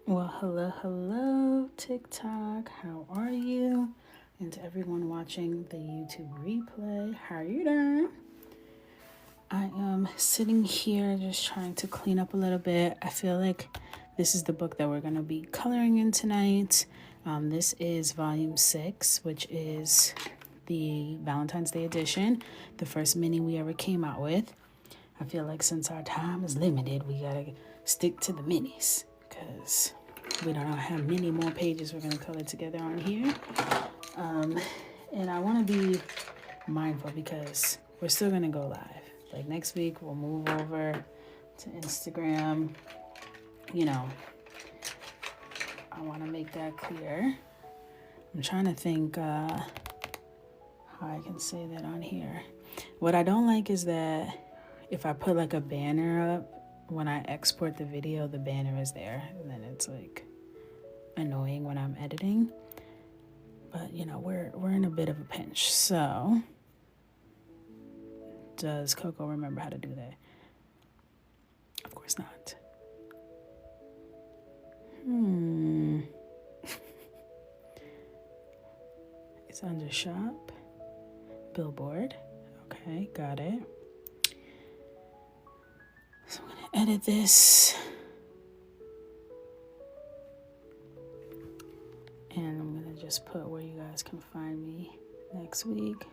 Well, hello, Tik Tok. How are you? And to everyone watching the YouTube replay, how are you doing? I am sitting here just trying to clean up a little bit. I feel like this is the book that we're going to be coloring in tonight. This is volume 6, which is the Valentine's Day edition, the first mini we ever came out with. I feel like since our time is limited, we gotta stick to the minis because we don't know how many more pages we're gonna color together on here. And I want to be mindful because we're still gonna go live. Like next week, we'll move over to Instagram. You know, I want to make that clear. I'm trying to think how I can say that on here. What I don't like is that if I put like a banner up, when I export the video, the banner is there. And then it's like annoying when I'm editing. But, you know, we're in a bit of a pinch. So, does Coco remember how to do that? Of course not. It's under shop. Billboard. Okay, got it. So I'm going to edit this. And I'm going to just put where you guys can find me next week.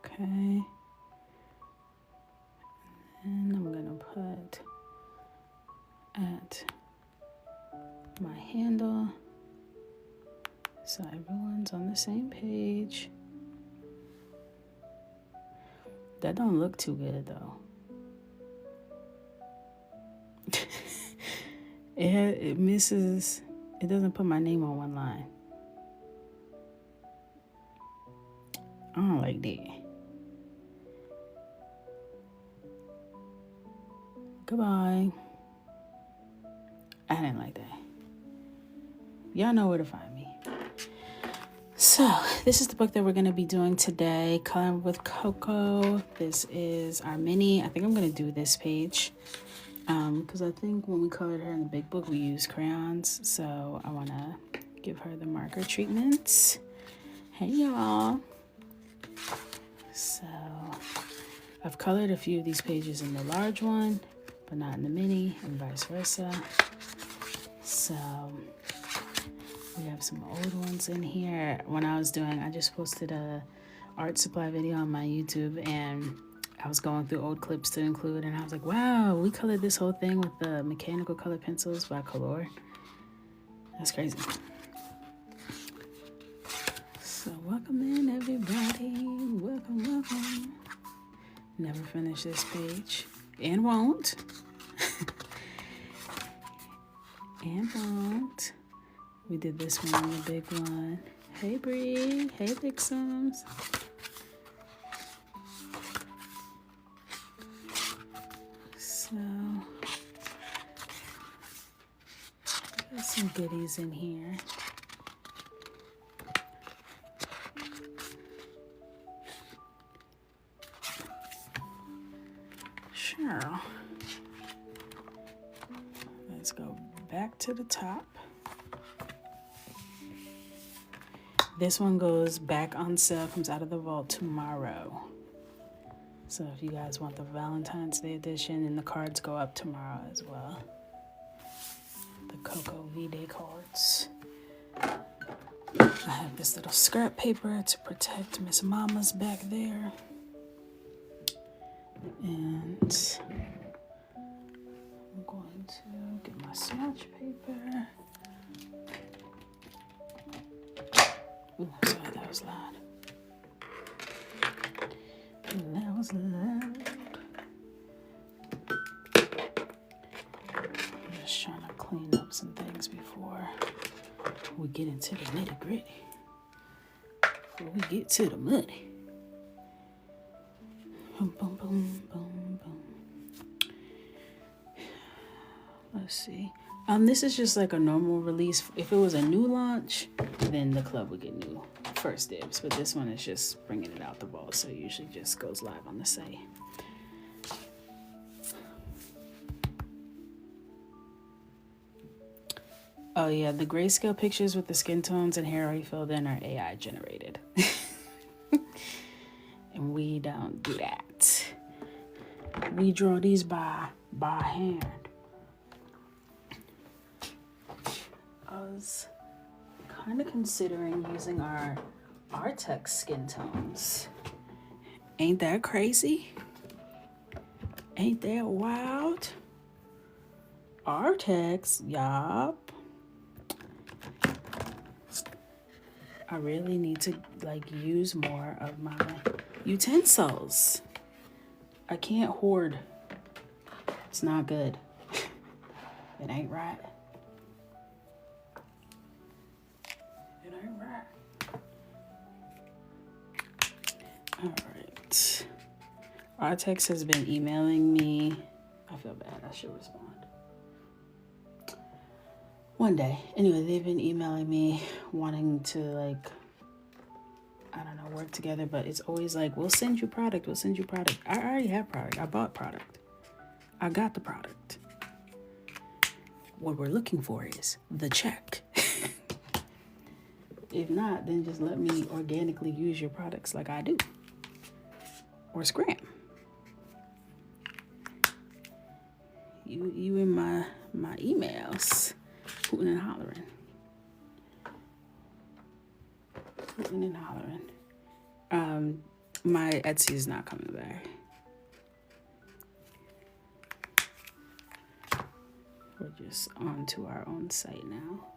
Okay. And I'm going to put at my handle so everyone's on the same page. That don't look too good though. It misses, it doesn't put my name on one line. I don't like that. Goodbye. I didn't like that. Y'all know where to find me. So, this is the book that we're going to be doing today, Coloring with Coco. This is our mini. I think I'm going to do this page because I think when we colored her in the big book, we used crayons. So, I want to give her the marker treatments. Hey, y'all. So, I've colored a few of these pages in the large one, but not in the mini, and vice versa. So, we have some old ones in here. When I just posted a art supply video on my YouTube, and I was going through old clips to include, and I was like, wow, we colored this whole thing with the mechanical color pencils by Color. That's crazy. So welcome in, everybody. Welcome. Never finish this page. And won't. We did this one in the big one. Hey, Bree. Hey, Vixums. So, there's some goodies in here. Sure. Let's go back to the top. This one goes back on sale, comes out of the vault tomorrow. So if you guys want the Valentine's Day edition, and the cards go up tomorrow as well. The Coco V-Day cards. I have this little scrap paper to protect Miss Mama's back there. And I'm going to get my smudge paper. Ooh, sorry, that was loud. That was loud. I'm just trying to clean up some things before we get into the nitty-gritty. Before we get to the money. Boom, boom, boom, boom, boom. Let's see. This is just like a normal release. If it was a new launch, then the club would get new first dibs. But this one is just bringing it out the vault, so it usually just goes live on the site. Oh yeah, the grayscale pictures with the skin tones and hair already filled in are AI generated. And we don't do that. We draw these by hand. I was kind of considering using our Artex skin tones. Ain't that crazy? Ain't that wild? Artex, yup. I really need to use more of my utensils. I can't hoard. It's not good. It ain't right. It ain't right. All right. Artex has been emailing me. I feel bad. I should respond. One day. Anyway, they've been emailing me wanting to work together, but it's always we'll send you product, we'll send you product. I already have product. I bought product. I got the product. What we're looking for is the check. If not, then just let me organically use your products like I do. Or scram. You in my emails. Hooting and hollering. Hooting and hollering. My Etsy is not coming back. We're just on to our own site now.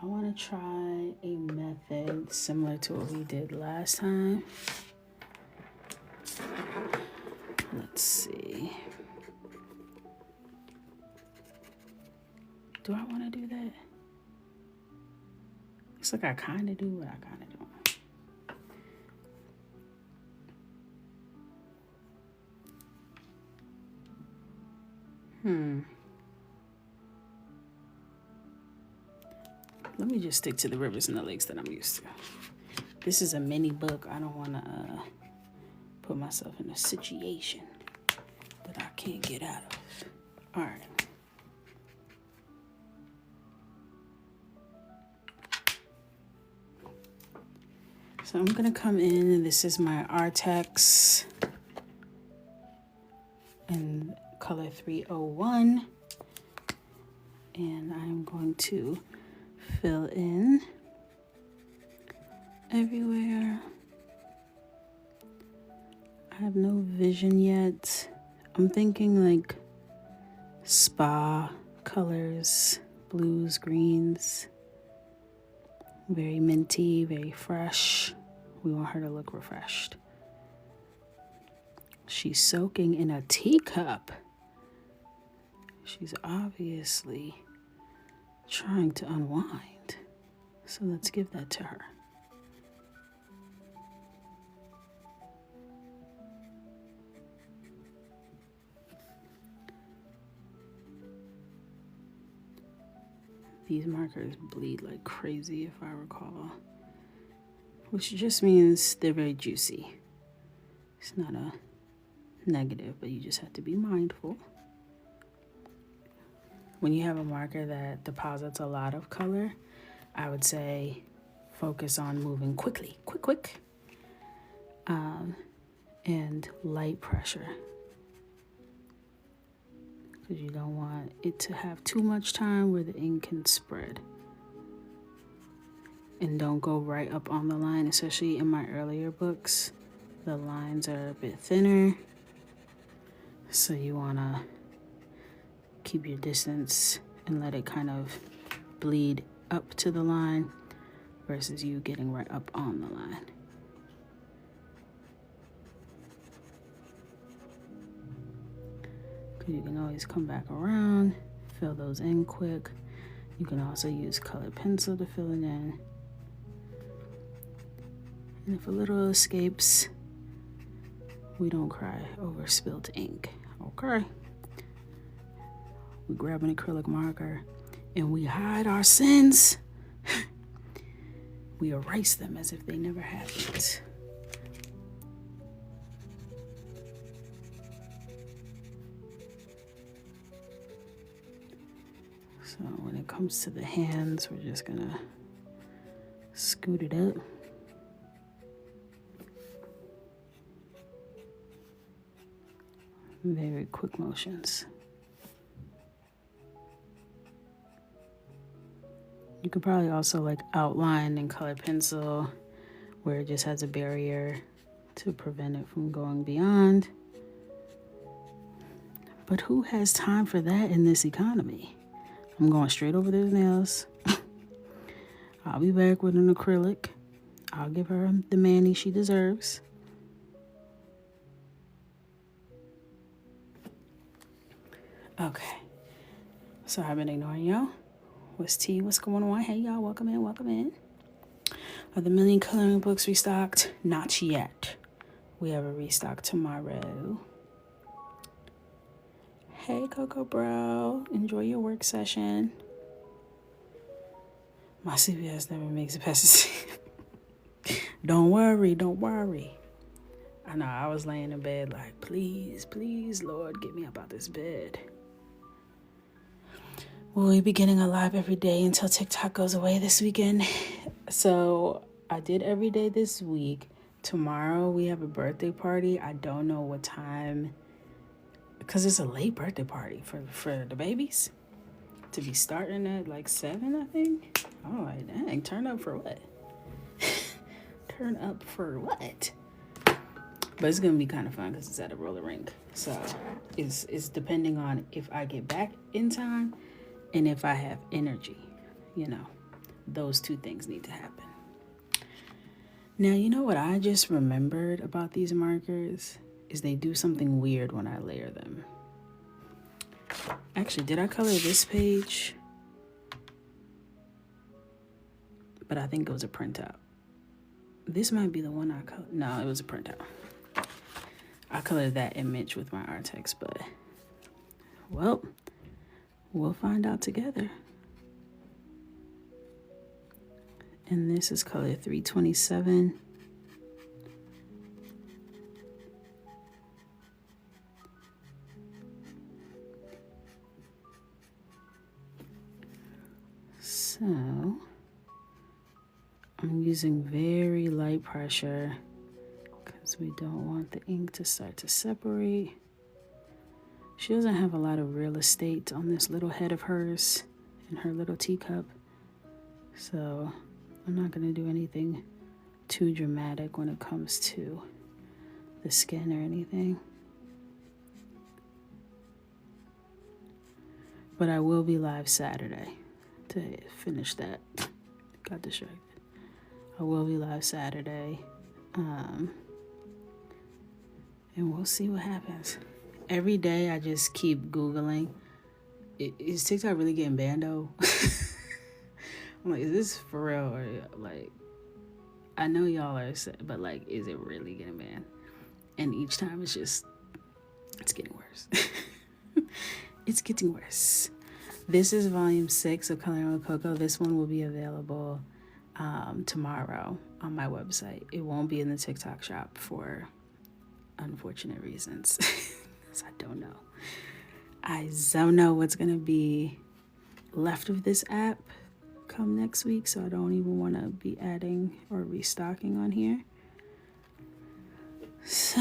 I want to try a method similar to what we did last time. Let's see. Do I want to do that? It's like I kind of do, but I kind of don't. Let me just stick to the rivers and the lakes that I'm used to. This is a mini book. I don't want to put myself in a situation that I can't get out of. All right. So I'm going to come in, and this is my Artex in color 301. And I'm going to fill in everywhere. I have no vision yet. I'm thinking spa colors, blues, greens. Very minty, very fresh. We want her to look refreshed. She's soaking in a teacup. She's obviously trying to unwind. So let's give that to her. These markers bleed like crazy, if I recall, which just means they're very juicy. It's not a negative, but you just have to be mindful. When you have a marker that deposits a lot of color, I would say focus on moving quickly, quick, and light pressure. Because you don't want it to have too much time where the ink can spread. And don't go right up on the line, especially in my earlier books. The lines are a bit thinner. So you want to keep your distance and let it kind of bleed up to the line versus you getting right up on the line. You can always come back around, fill those in quick. You can also use colored pencil to fill it in. And if a little escapes, We don't cry over spilled ink. Okay. We grab an acrylic marker and we hide our sins. We erase them as if they never happened. So when it comes to the hands, we're just gonna scoot it up. Very quick motions. You could probably also like outline and color pencil where it just has a barrier to prevent it from going beyond. But who has time for that in this economy? I'm going straight over those nails. I'll be back with an acrylic. I'll give her the mani she deserves. Okay. So I've been ignoring y'all. What's tea? What's going on? Hey y'all, welcome in, welcome in. Are the million coloring books restocked? Not yet. We have a restock tomorrow. Hey Coco bro, enjoy your work session. My CVS never makes it past the Don't worry, don't worry. I know, I was laying in bed like, please, please, Lord, get me up out this bed. We'll be getting a live every day until TikTok goes away this weekend. So I did every day this week. Tomorrow we have a birthday party. I don't know what time, because it's a late birthday party for the babies. To be starting at like 7, I think. Oh, like, dang, turn up for what? Turn up for what? But it's gonna be kind of fun because it's at a roller rink. So it's depending on if I get back in time and if I have energy. You know, those two things need to happen. Now, you know what I just remembered about these markers is they do something weird when I layer them. Actually, did I color this page? But I think it was a printout. This might be the one I colored. No, it was a printout. I colored that image with my Artex, but, well, we'll find out together. And this is color 327. So, I'm using very light pressure because we don't want the ink to start to separate. She doesn't have a lot of real estate on this little head of hers in her little teacup. So I'm not going to do anything too dramatic when it comes to the skin or anything. But I will be live Saturday to finish that. Got distracted. I will be live Saturday. And we'll see what happens. Every day I just keep Googling. Is TikTok really getting banned though? I'm like, is this for real? Or like, I know y'all are, but like, is it really getting banned? And each time it's getting worse. It's getting worse. This is volume 6 of Coloring with Coco. This one will be available tomorrow on my website. It won't be in the TikTok shop for unfortunate reasons. I don't know. I don't know what's going to be left of this app come next week, so I don't even want to be adding or restocking on here. So,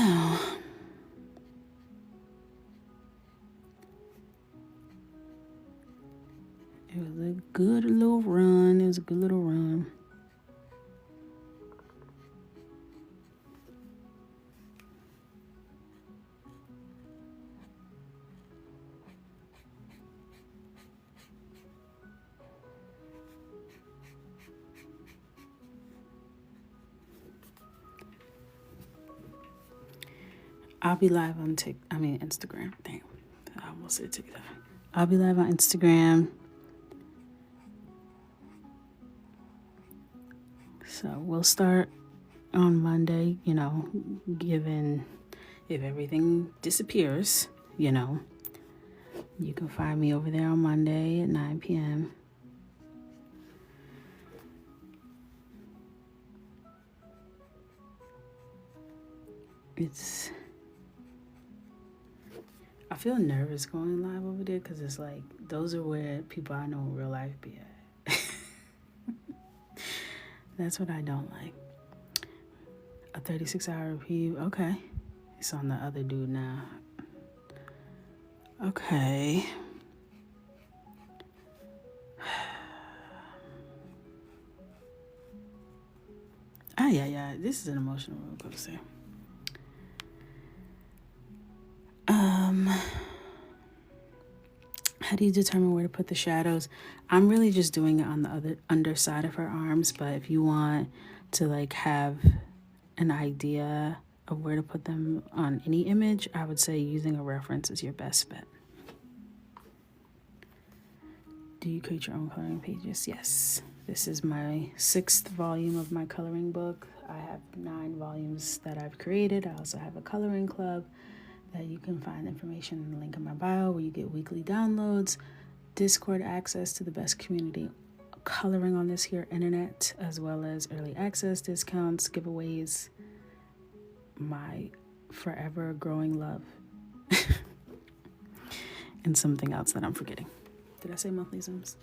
it was a good little run. It was a good little run. I'll be live on Instagram. Damn, I almost said TikTok. I'll be live on Instagram. So we'll start on Monday, giving if everything disappears, you know, you can find me over there on Monday at 9 p.m. I feel nervous going live over there because it's like, those are where people I know in real life be at. That's what I don't like. A 36-hour review. Okay. It's on the other dude now. Okay. Yeah. This is an emotional roller coaster. How do you determine where to put the shadows? I'm really just doing it on the other underside of her arms, but if you want to like have an idea of where to put them on any image, I would say using a reference is your best bet. Do you create your own coloring pages? Yes. This is my 6th volume of my coloring book. I have 9 volumes that I've created. I also have a coloring club that you can find information in the link in my bio, where you get weekly downloads, Discord access to the best community coloring on this here internet, as well as early access, discounts, giveaways, my forever growing love, and something else that I'm forgetting. Did I say monthly Zooms?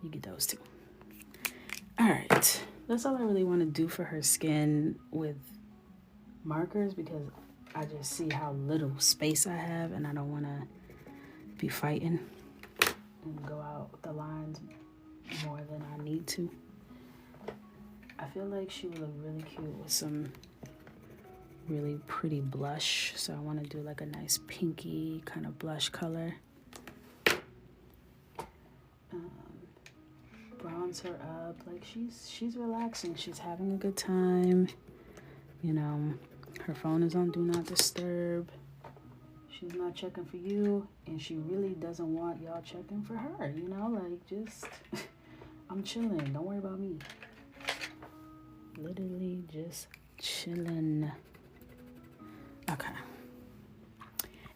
You get those too. All right, that's all I really want to do for her skin with markers, because I just see how little space I have and I don't want to be fighting and go out the lines more than I need to. I feel like she would look really cute with some really pretty blush, so I want to do like a nice pinky kind of blush color. Bronze her up, like she's relaxing, she's having a good time, you know. Her phone is on do not disturb. She's not checking for you, and she really doesn't want y'all checking for her, you know, like just I'm chilling, don't worry about me. Literally just chilling. Okay.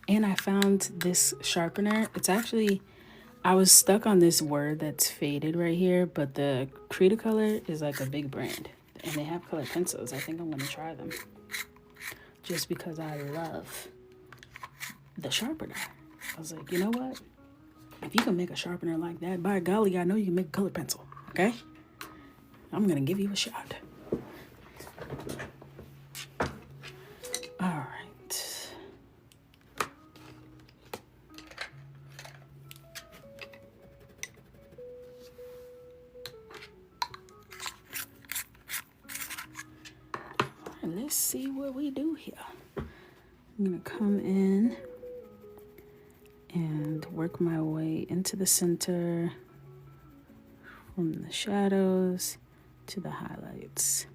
And I found this sharpener. It's actually, I was stuck on this word that's faded right here, but the Cretacolor is like a big brand, and they have colored pencils. I think I'm gonna try them, just because I love the sharpener. I was like, you know what? If you can make a sharpener like that, by golly, I know you can make a colored pencil, okay? I'm gonna give you a shot. All right. And let's see what we do here. I'm gonna come in and work my way into the center, from the shadows to the highlights.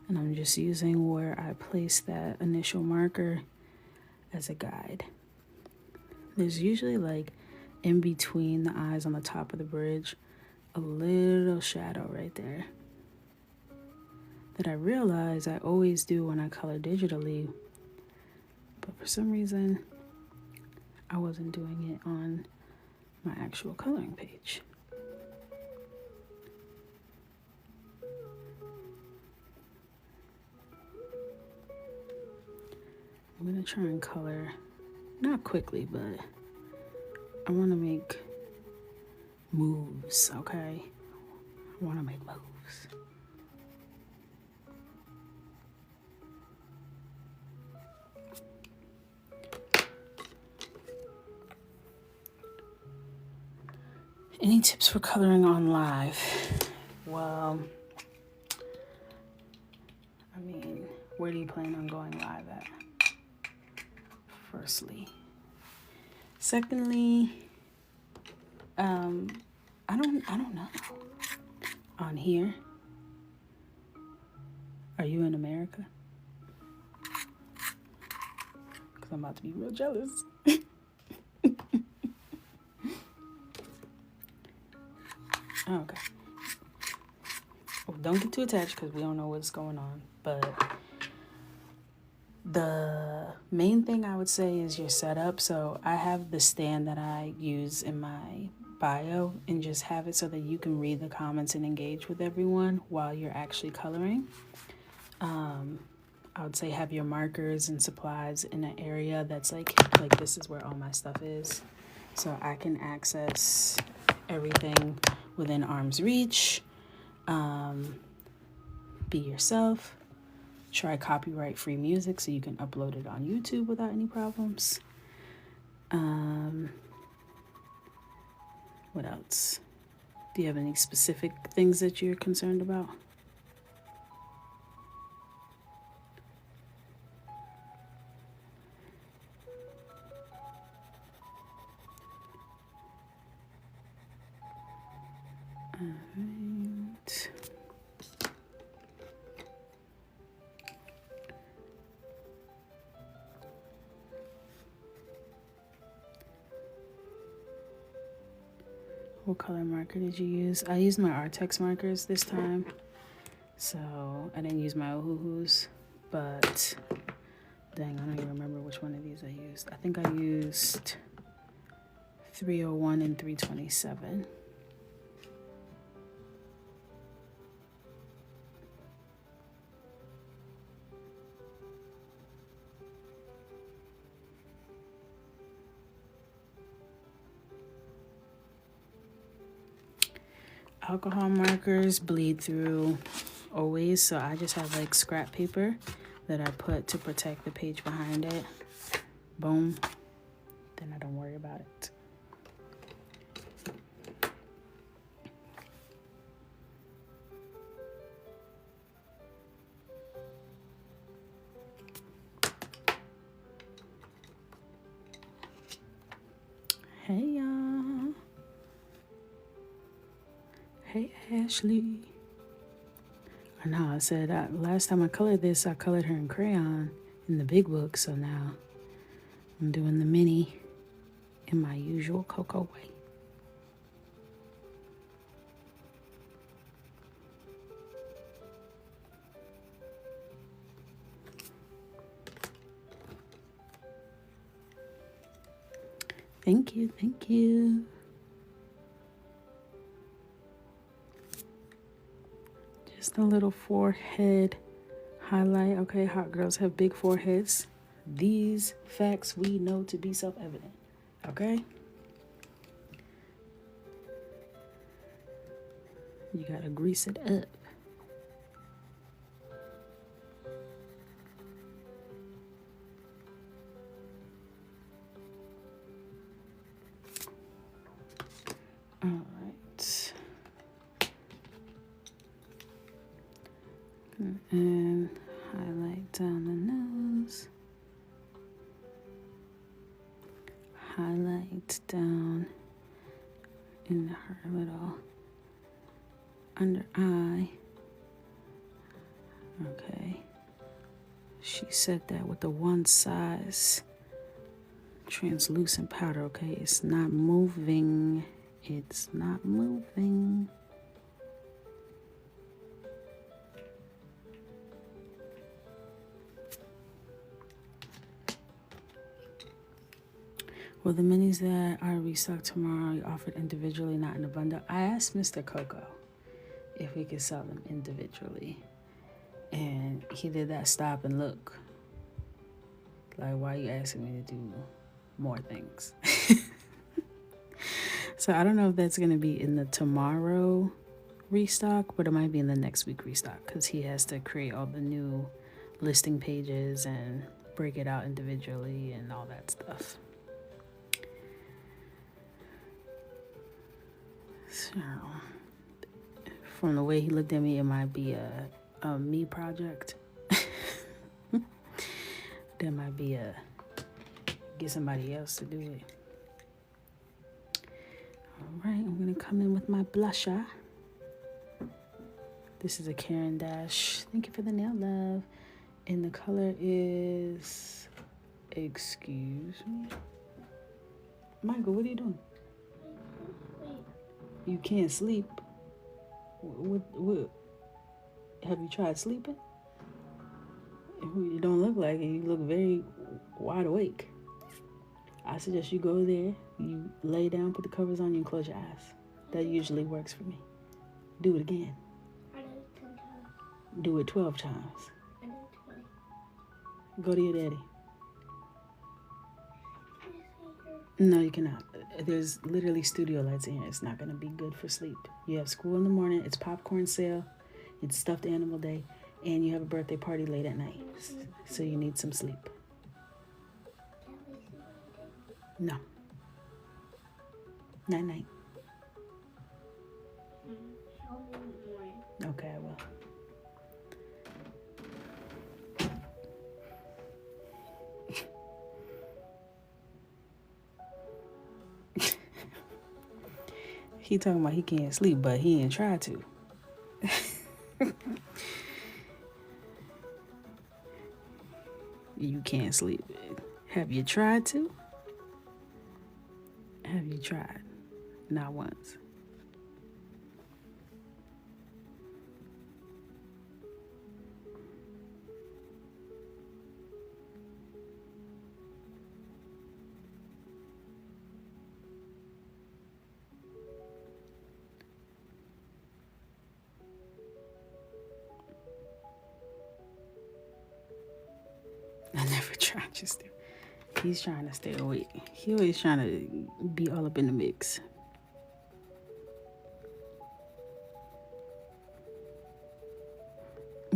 And I'm just using where I placed that initial marker as a guide. There's usually like in between the eyes on the top of the bridge, a little shadow right there that I realize I always do when I color digitally, but for some reason I wasn't doing it on my actual coloring page. I'm gonna try and color, not quickly, but I wanna make moves, okay? I wanna make moves. Any tips for coloring on live? Well, I mean, where do you plan on going live at? Firstly. Secondly, I don't know. On here, are you in America? Because I'm about to be real jealous. Okay. Well, don't get too attached because we don't know what's going on. But The main thing I would say is your setup. So I have the stand that I use in my bio and just have it so that you can read the comments and engage with everyone while you're actually coloring. I would say have your markers and supplies in an area that's like this is where all my stuff is. So I can access everything within arm's reach. Be yourself. Try copyright free music so you can upload it on YouTube without any problems. What else? Do you have any specific things that you're concerned about? Alright. What color marker did you use? I used my Artex markers this time, so I didn't use my Ohuhus, but dang, I don't even remember which one of these I used. I think I used 301 and 327. Alcohol markers bleed through always, so I just have like scrap paper that I put to protect the page behind it. Boom. Then I don't worry about it. Hey y'all. Hey Ashley. I know I said last time I colored this, I colored her in crayon in the big book, so now I'm doing the mini in my usual Coco way. Thank you, thank you. Just a little forehead highlight. Okay, hot girls have big foreheads. These facts we know to be self-evident. Okay? You gotta grease it up. All right. And highlight down the nose. Highlight down in her little under eye. Okay. She said that with the one size translucent powder, okay? It's not moving. It's not moving. Well, the minis that are restocked tomorrow are offered individually, not in a bundle. I asked Mr. Coco if we could sell them individually. And he did that stop and look. Like, why are you asking me to do more things? So I don't know if that's going to be in the tomorrow restock, but it might be in the next week restock because he has to create all the new listing pages and break it out individually and all that stuff. So from the way he looked at me, it might be a me project. That might be get somebody else to do it. All right, I'm gonna come in with my blusher. This is a Karen Dash. Thank you for the nail love. And the color is, excuse me. Michael, what are you doing? You can't sleep. What? Have you tried sleeping? You don't look like it. You look very wide awake. I suggest you go there, you lay down, put the covers on you, and close your eyes. That usually works for me. Do it again. I did it 10 times. Do it 12 times. I did it 20. Go to your daddy. Can you see her? No, you cannot. There's literally studio lights in here. It's not going to be good for sleep. You have school in the morning. It's popcorn sale. It's stuffed animal day. And you have a birthday party late at night. So you need some sleep. Can we see what I did? No. Night-night. Show me in the morning. Okay, I will. He talking about he can't sleep, but he ain't try to. You can't sleep. Have you tried to? Have you tried? Not once. I never tried just to. He's trying to stay awake. He always trying to be all up in the mix.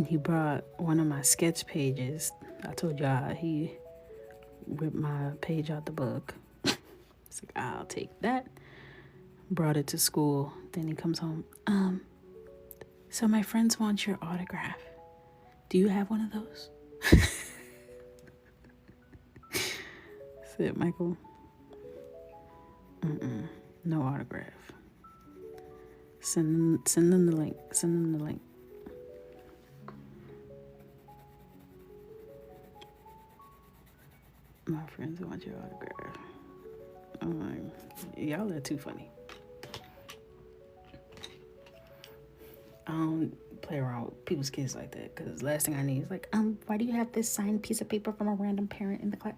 He brought one of my sketch pages. I told y'all he ripped my page out the book. It's like, I'll take that. Brought it to school. Then he comes home. So my friends want your autograph. Do you have one of those? Said Michael. No autograph. Send them the link. Send them the link. My friends want your autograph. Y'all are too funny. I don't play around with people's kids like that, because the last thing I need is like, why do you have this signed piece of paper from a random parent in the class?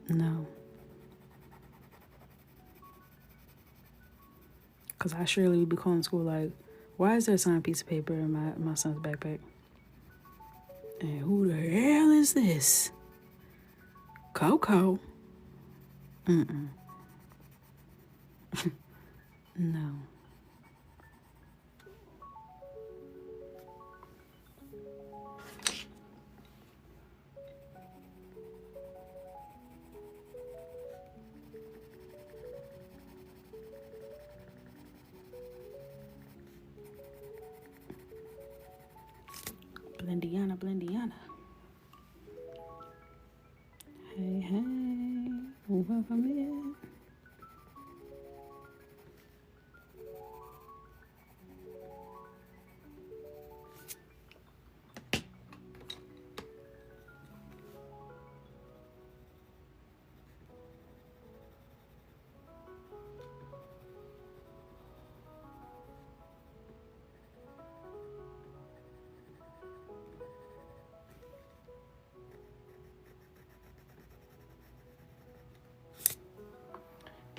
No. Because I surely would be calling school like, why is there a signed piece of paper in my son's backpack? And who the hell is this? Coco? No. Blendiana. Hey, welcome in.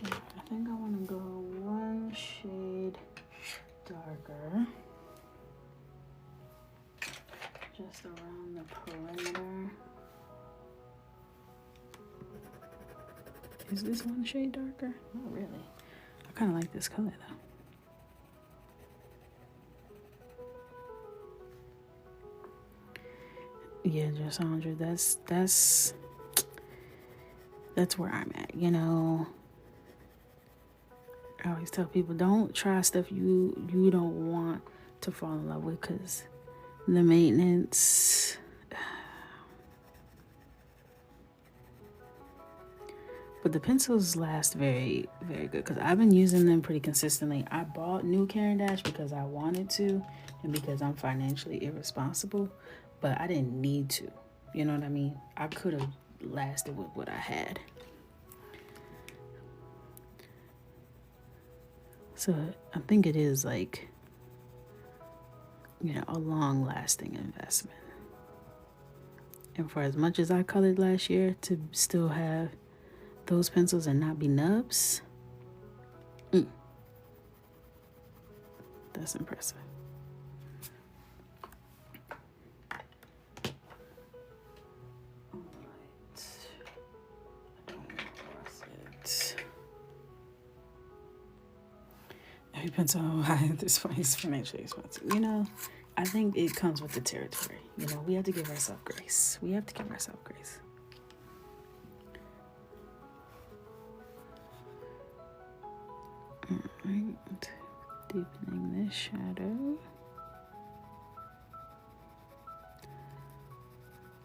I think I want to go one shade darker, just around the perimeter. Is this one shade darker? Not really. I kind of like this color though. Yeah, Sandra, that's where I'm at, you know. I always tell people, don't try stuff you don't want to fall in love with, because the maintenance. But the pencils last very, very good, because I've been using them pretty consistently. I bought new Caran d'Ache because I wanted to and because I'm financially irresponsible, but I didn't need to. You know what I mean? I could have lasted with what I had. So I think it is like a long-lasting investment. And for as much as I colored last year, to still have those pencils and not be nubs, that's impressive. Every pencil I have at this point is financially expensive. I think it comes with the territory. We have to give ourselves grace. Alright. Deepening this shadow.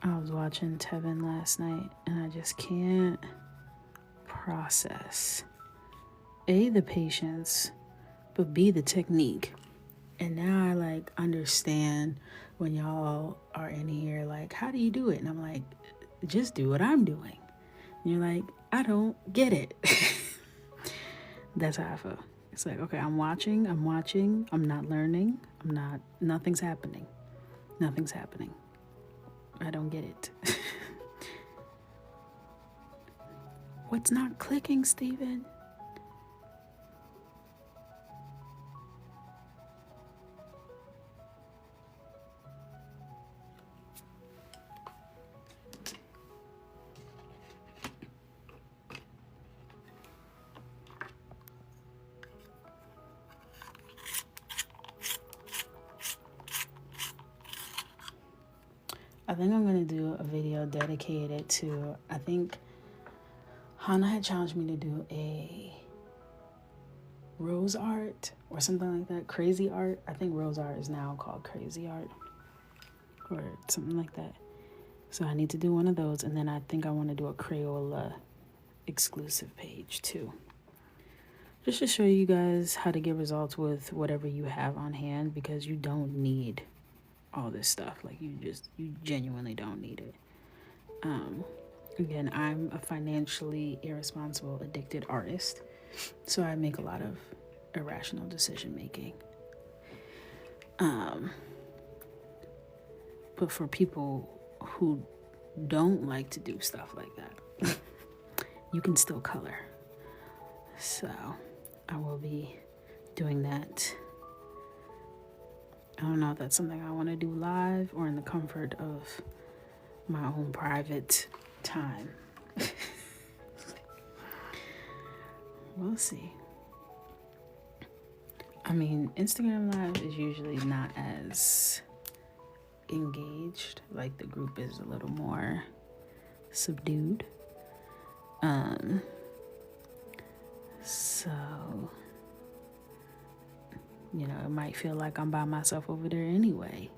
I was watching Tevin last night and I just can't process A, the patience, but B, the technique. And now I understand when y'all are in here how do you do it? And I'm like, just do what I'm doing. And you're like, I don't get it. That's how I feel. It's like, okay, I'm watching, I'm not learning, nothing's happening. I don't get it. What's not clicking, Steven? I think I'm going to do a video dedicated to, I think Hannah had challenged me to do a rose art or something like that. Crazy art. I think rose art is now called crazy art or something like that. So I need to do one of those. And then I think I want to do a Crayola exclusive page too. Just to show you guys how to get results with whatever you have on hand, because you don't need all this stuff. You genuinely don't need it. Again, I'm a financially irresponsible, addicted artist, so I make a lot of irrational decision making. But for people who don't like to do stuff like that, you can still color. So I will be doing that. I don't know if that's something I want to do live or in the comfort of my own private time. We'll see. I mean, Instagram Live is usually not as engaged. The group is a little more subdued. So it might feel like I'm by myself over there anyway.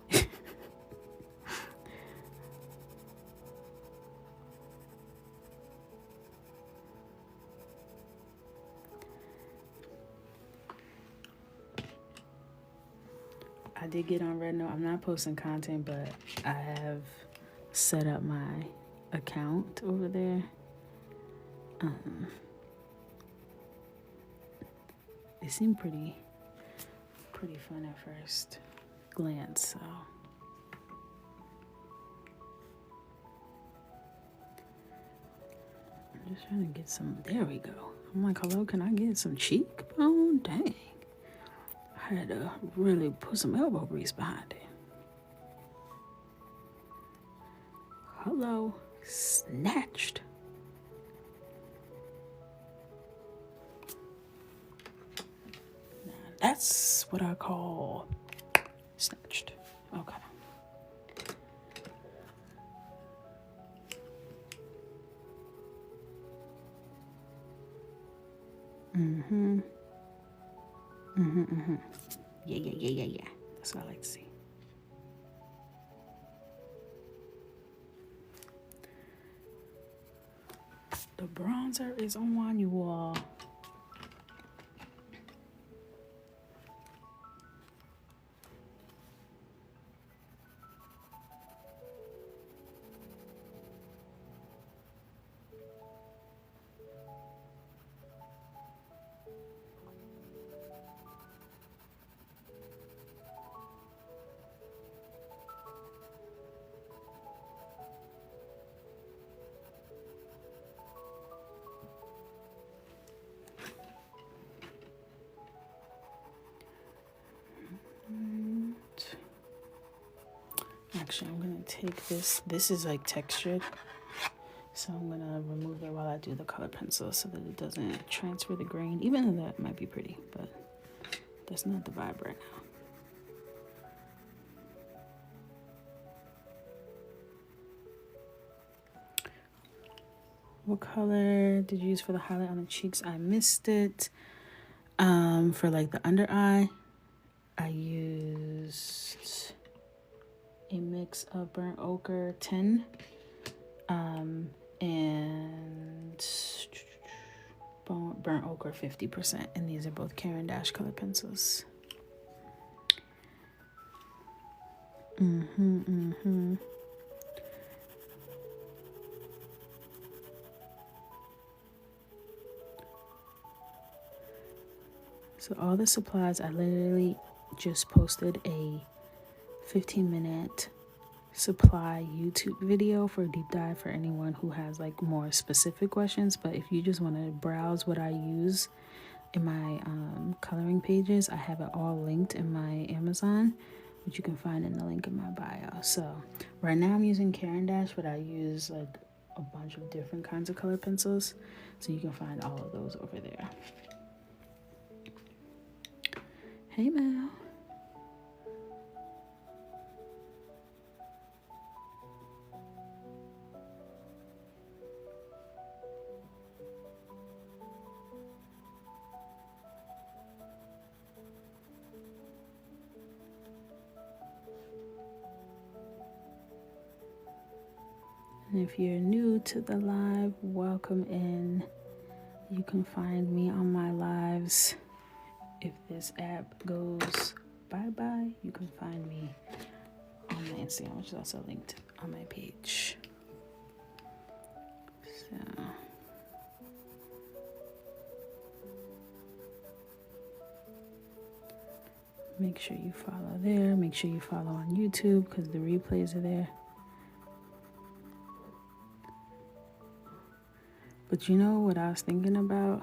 I did get on Red Note. I'm not posting content, but I have set up my account over there. It seemed pretty fun at first glance, so I'm just trying to get some. There we go. I'm like, hello, can I get some cheekbone? Dang, I had to really put some elbow grease behind it. Hello, snatched. That's what I call snatched. Okay. Yeah. That's what I like to see. The bronzer is on you all. Actually, I'm gonna take this. This is like textured. So I'm gonna remove it while I do the color pencil so that it doesn't transfer the grain. Even though that might be pretty, but that's not the vibe right now. What color did you use for the highlight on the cheeks? I missed it. For like the under eye, I used a mix of burnt ochre 10 and burnt ochre 50%, and these are both Caran d'Ache color pencils. So all the supplies, I literally just posted a 15-minute supply YouTube video for a deep dive for anyone who has like more specific questions. But if you just want to browse what I use in my coloring pages, I have it all linked in my Amazon, which you can find in the link in my bio. So right now I'm using Caran d'Ache, but I use like a bunch of different kinds of color pencils, so you can find all of those over there. Hey Mel. And if you're new to the live, welcome in. You can find me on my lives. If this app goes bye-bye, you can find me on my Instagram, which is also linked on my page. So make sure you follow there. Make sure you follow on YouTube because the replays are there. But you know what I was thinking about?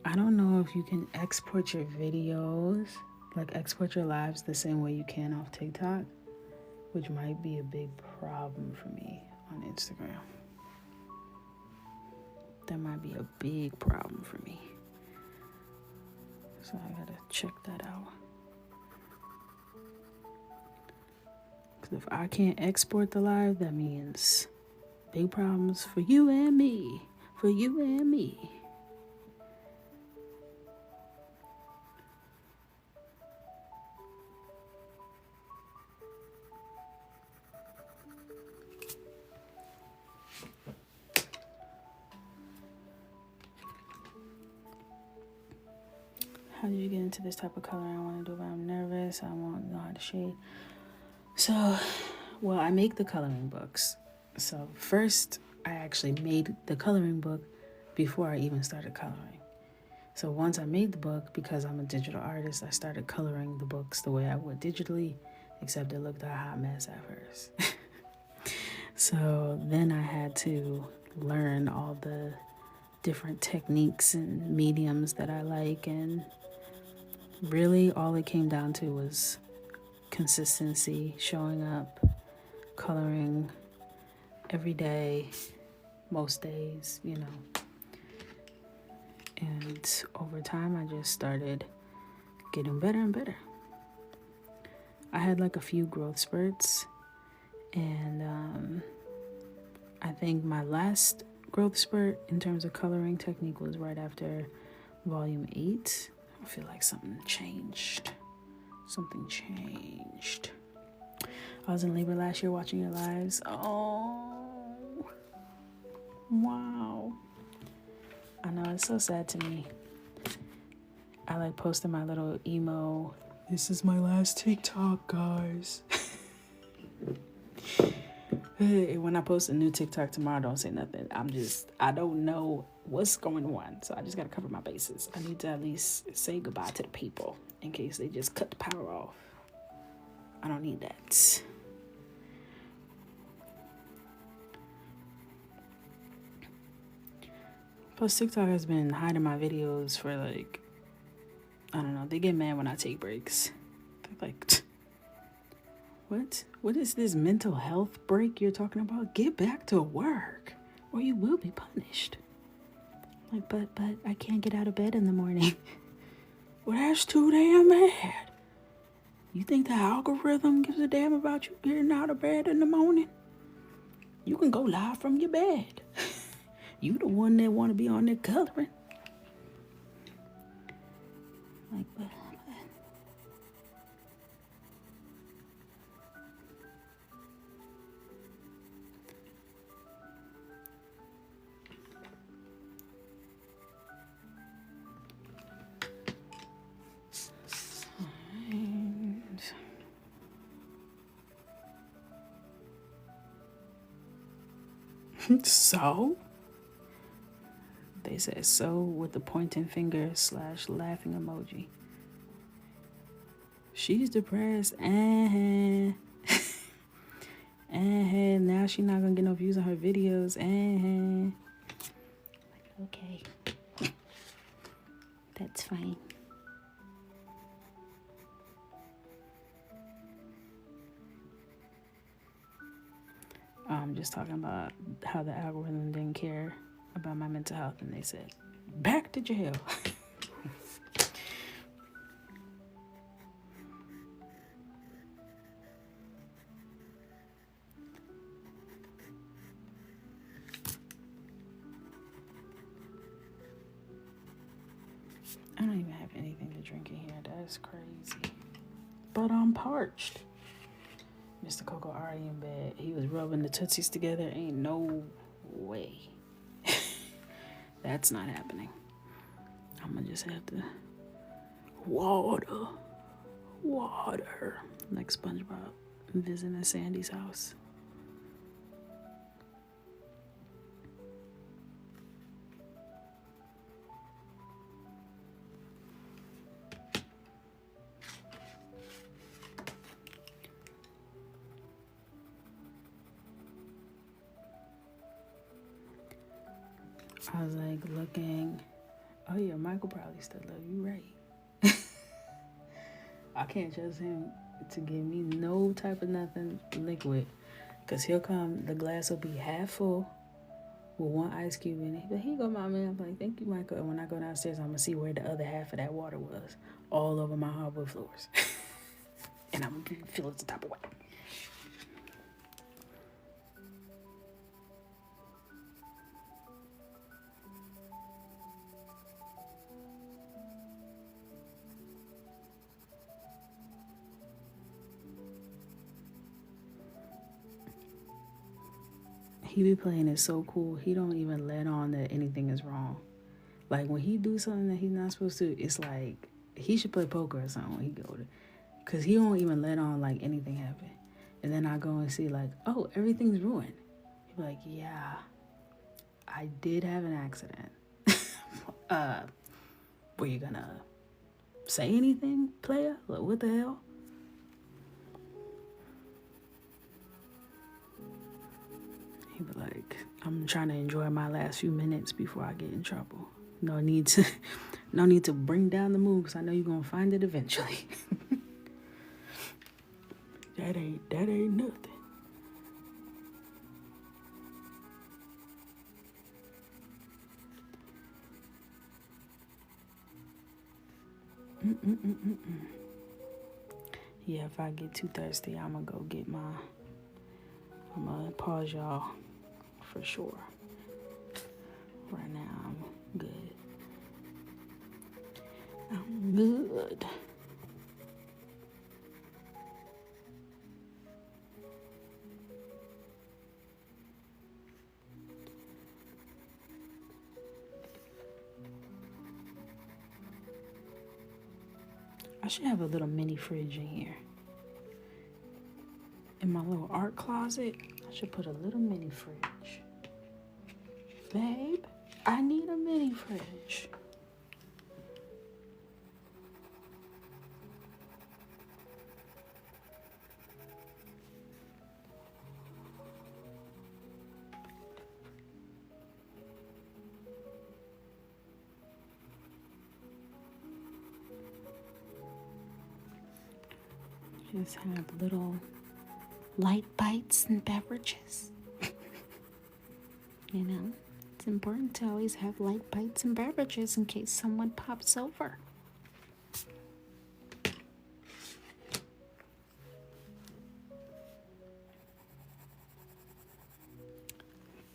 I don't know if you can export your videos, like export your lives the same way you can off TikTok, which might be a big problem for me on Instagram. That might be a big problem for me. So I gotta check that out. Because if I can't export the live, that means big problems for you and me. For you and me. How did you get into this type of color? I want to do it, but I'm nervous. I won't know how to shade. So, well, I make the coloring books. So first, I actually made the coloring book before I even started coloring. So once I made the book, because I'm a digital artist, I started coloring the books the way I would digitally, except it looked a hot mess at first. So then I had to learn all the different techniques and mediums that I like, and really all it came down to was consistency, showing up, coloring every day, most days, you know. And over time, I just started getting better and better. I had like a few growth spurts, and I think my last growth spurt in terms of coloring technique was right after volume 8. I feel like something changed. I was in labor last year watching your lives. Oh, wow. I know, it's so sad to me. I like posted my little emo, this is my last TikTok, guys. When I post a new TikTok tomorrow, don't say nothing. I don't know what's going on. So I just got to cover my bases. I need to at least say goodbye to the people in case they just cut the power off. I don't need that. Plus, TikTok has been hiding my videos for like, I don't know. They get mad when I take breaks. They're like, What is this mental health break you're talking about? Get back to work or you will be punished. Like, but I can't get out of bed in the morning. Well, that's too damn bad. You think the algorithm gives a damn about you getting out of bed in the morning? You can go live from your bed. You the one that want to be on there coloring. Like, but so? They said so with the pointing finger / laughing emoji. She's depressed. And now she's not gonna get no views on her videos. Like, okay. That's fine. I'm just talking about how the algorithm didn't care about my mental health and they said, back to jail. I don't even have anything to drink in here. That's crazy. But I'm parched. Mr. Coco already in bed. He was rubbing the Tootsies together. Ain't no way. That's not happening. I'm gonna just have to water. Like SpongeBob visiting Sandy's house. I was like looking. Oh yeah, Michael probably still love you, right? I can't trust him to give me no type of nothing liquid, cause he'll come. The glass will be half full with one ice cube in it. But he go, mommy. I'm like, thank you, Michael. And when I go downstairs, I'm gonna see where the other half of that water was, all over my hardwood floors, and I'm gonna feel it's the type of way. He be playing it so cool. He don't even let on that anything is wrong. Like when he do something that he's not supposed to, it's like he should play poker or something when he go to, cause he won't even let on like anything happen. And then I go and see like, oh, everything's ruined. He be like, yeah, I did have an accident. Were you gonna say anything, player? Like, what the hell? He be like, I'm trying to enjoy my last few minutes before I get in trouble. No need to bring down the mood, because I know you're gonna find it eventually. that ain't nothing. Yeah, if I get too thirsty, I'm gonna go get I'm gonna pause y'all for sure. Right now, I'm good. I'm good. I should have a little mini fridge in here. In my little art closet, I should put a little mini fridge. Babe, I need a mini fridge. Just have little light bites and beverages. You know, it's important to always have light bites and beverages in case someone pops over.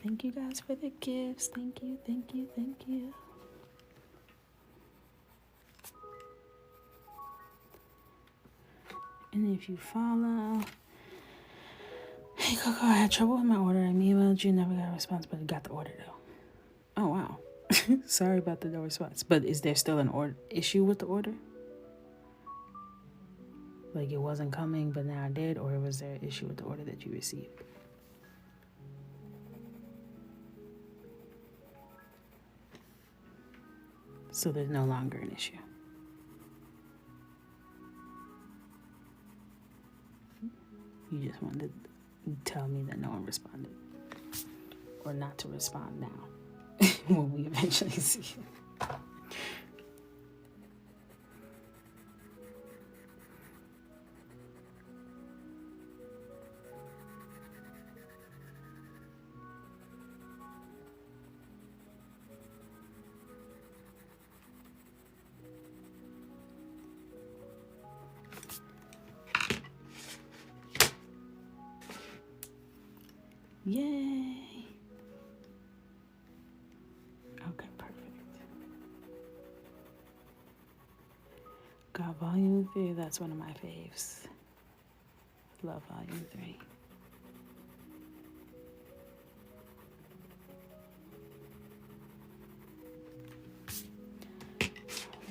Thank you guys for the gifts. Thank you, thank you, thank you. And if you follow, hey Coco, I had trouble with my order. I emailed you, never got a response, but I got the order though. Oh wow. Sorry about the no response. But is there still an issue with the order? Like it wasn't coming, but now I did, or was there an issue with the order that you received? So there's no longer an issue. You just wanted to tell me that no one responded. Or not to respond now. When we eventually see it. Yay! Okay, perfect. Got volume 3, that's one of my faves. Love volume 3.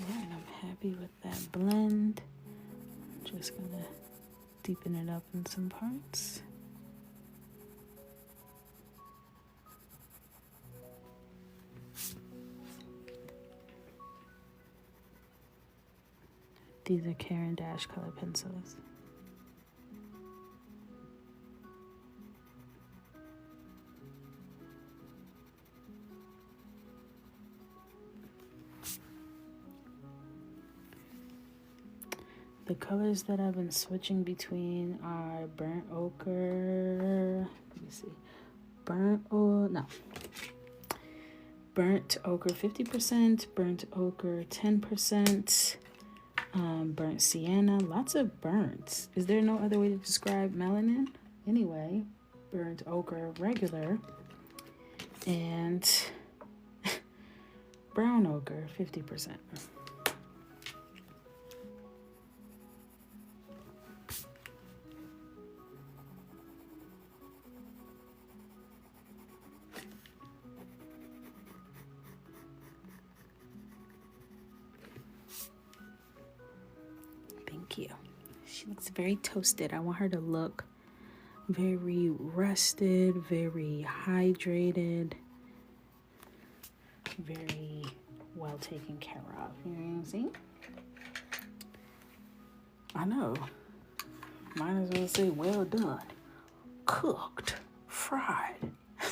Alright, I'm happy with that blend. I'm just gonna deepen it up in some parts. These are Caran d'Ache color pencils. The colors that I've been switching between are burnt ochre. Let me see. Burnt ochre 50%, burnt ochre 10%. Burnt sienna, lots of burnt. Is there no other way to describe melanin? Anyway, burnt ochre regular and brown ochre 50%. You. She looks very toasted. I want her to look very rested, very hydrated, very well taken care of. You know what I'm saying? I know. Might as well say well done. Cooked. Fried. They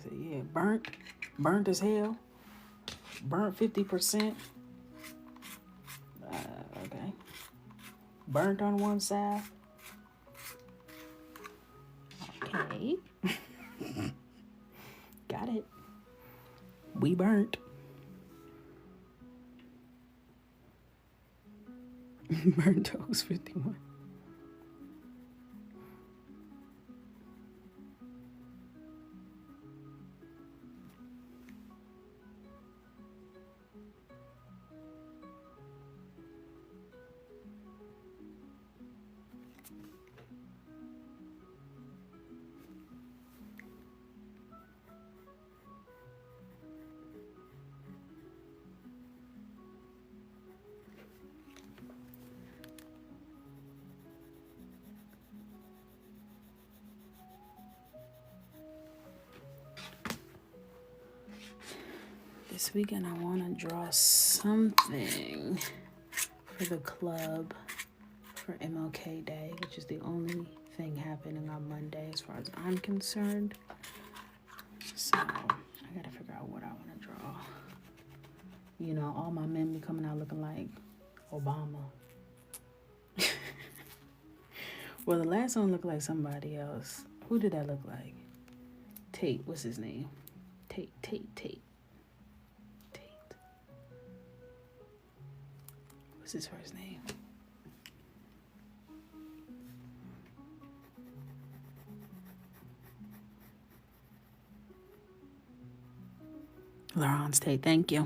say, yeah, burnt as hell. Burnt 50%. Okay. Burnt on one side. Okay. Got it. We burnt. Burnt toast 51. This weekend I want to draw something for the club for MLK Day, which is the only thing happening on Monday as far as I'm concerned. So I gotta figure out what I want to draw. You know, all my men be coming out looking like Obama. Well, the last one looked like somebody else. Who did that look like? Tate. What's his name? Tate. What's his first name? Laurence Tate. Thank you.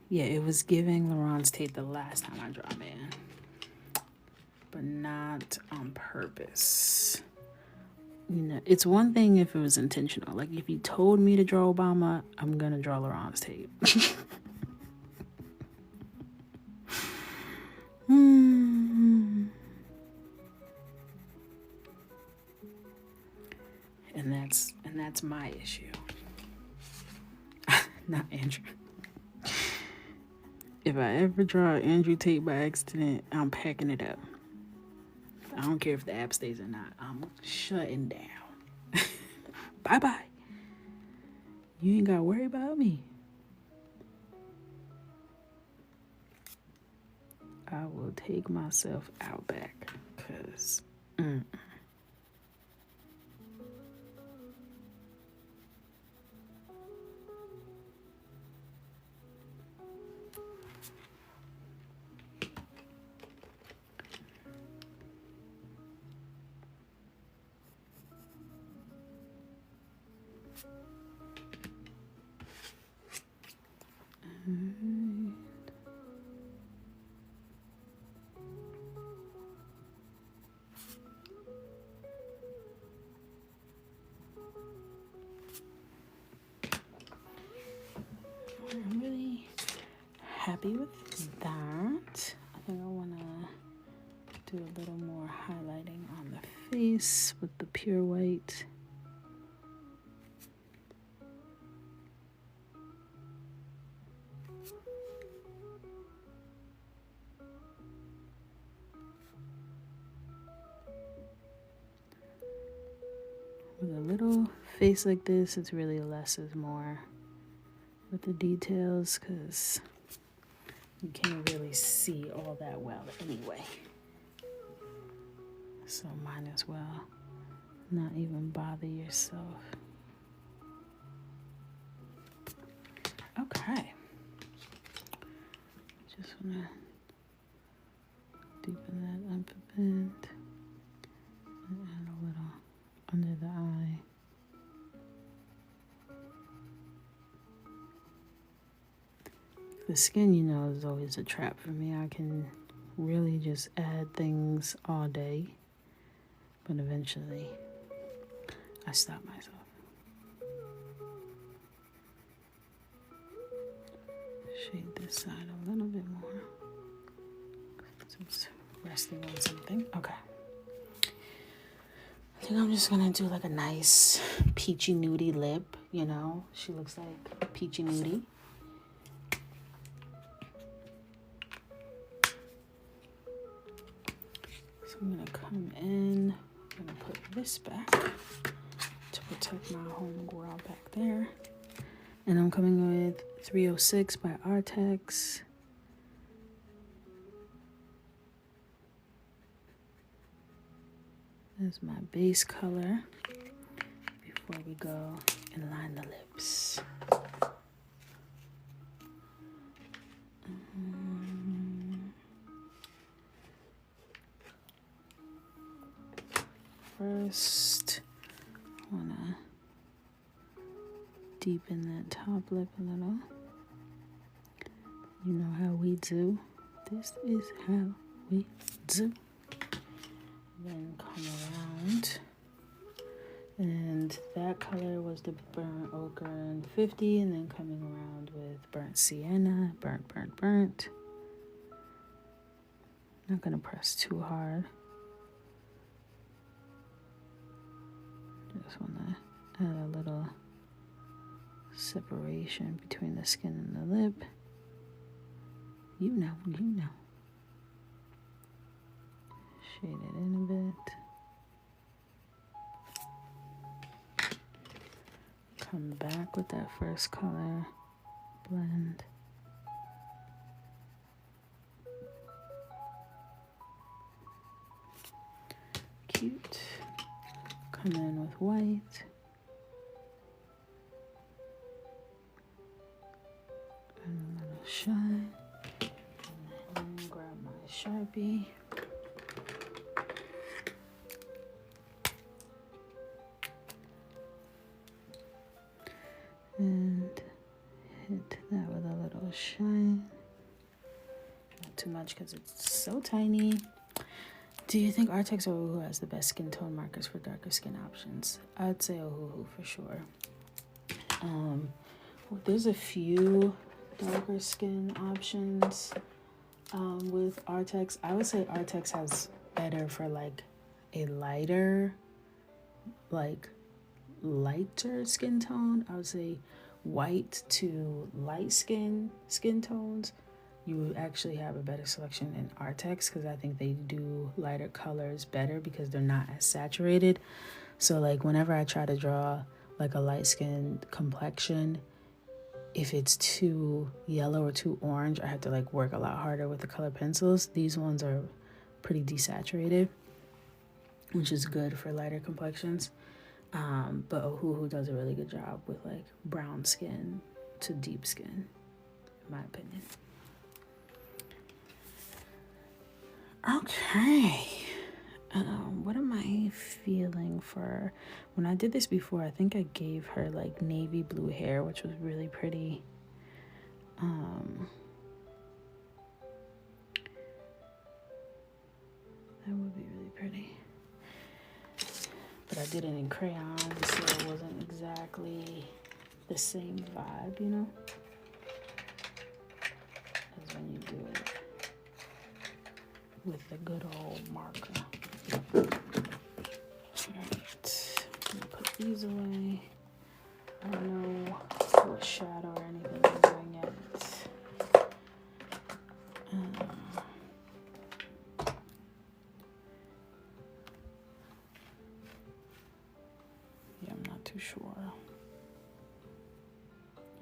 Yeah, it was giving Laurence Tate the last time I drew a man. But not on purpose. You know, it's one thing if it was intentional. Like, if you told me to draw Obama, I'm gonna draw Laurence Tate. And that's my issue. Not Andrew. If I ever draw Andrew Tate by accident, I'm packing it up. I don't care if the app stays or not. I'm shutting down. Bye-bye. You ain't got to worry about me. I will take myself out back. Because... I'm really happy with that. I think I want to do a little more highlighting on the face with the pure white. With a little face like this, it's really less is more with the details, because you can't really see all that well anyway. So might as well not even bother yourself. Okay. Just want to deepen that up a bit and add a little under the eye. The skin, you know, is always a trap for me. I can really just add things all day, but eventually I stop myself. Shade this side a little bit more. So it's resting on something. Okay. I think I'm just gonna do like a nice peachy nudie lip, you know? She looks like peachy nudie. So I'm gonna come in, I'm gonna put this back to protect my homegirl back there. And I'm coming with 306 by Artex. That's my base color before we go and line the lips. First, I want to deepen that top lip a little. You know how we do. This is how we do. Then come around. And that color was the burnt ochre and 50, and then coming around with burnt sienna, burnt. Not gonna press too hard. Just wanna add a little separation between the skin and the lip. You know. Shade it in a bit. Come back with that first color, blend. come in with white. And a little shine. And then grab my Sharpie. And hit that with a little shine. Not too much because it's so tiny. Do you think Artex or Ohuhu has the best skin tone markers for darker skin options? I'd say Ohuhu for sure. There's a few darker skin options with Artex. I would say Artex has better for like a lighter skin tone. I would say white to light skin tones. You would actually have a better selection in Artex because I think they do lighter colors better because they're not as saturated. So like whenever I try to draw like a light skin complexion, if it's too yellow or too orange, I have to like work a lot harder with the color pencils. These ones are pretty desaturated, which is good for lighter complexions. But Ohuhu does a really good job with like brown skin to deep skin, in my opinion. Okay. What am I feeling for? When I did this before, I think I gave her like navy blue hair, which was really pretty. That would be really pretty. But I did it in crayon, so it wasn't exactly the same vibe, you know? As when you do it with the good old marker. Alright, I'm gonna put these away. I don't know what shadow or anything I'm doing yet. Yeah, I'm not too sure.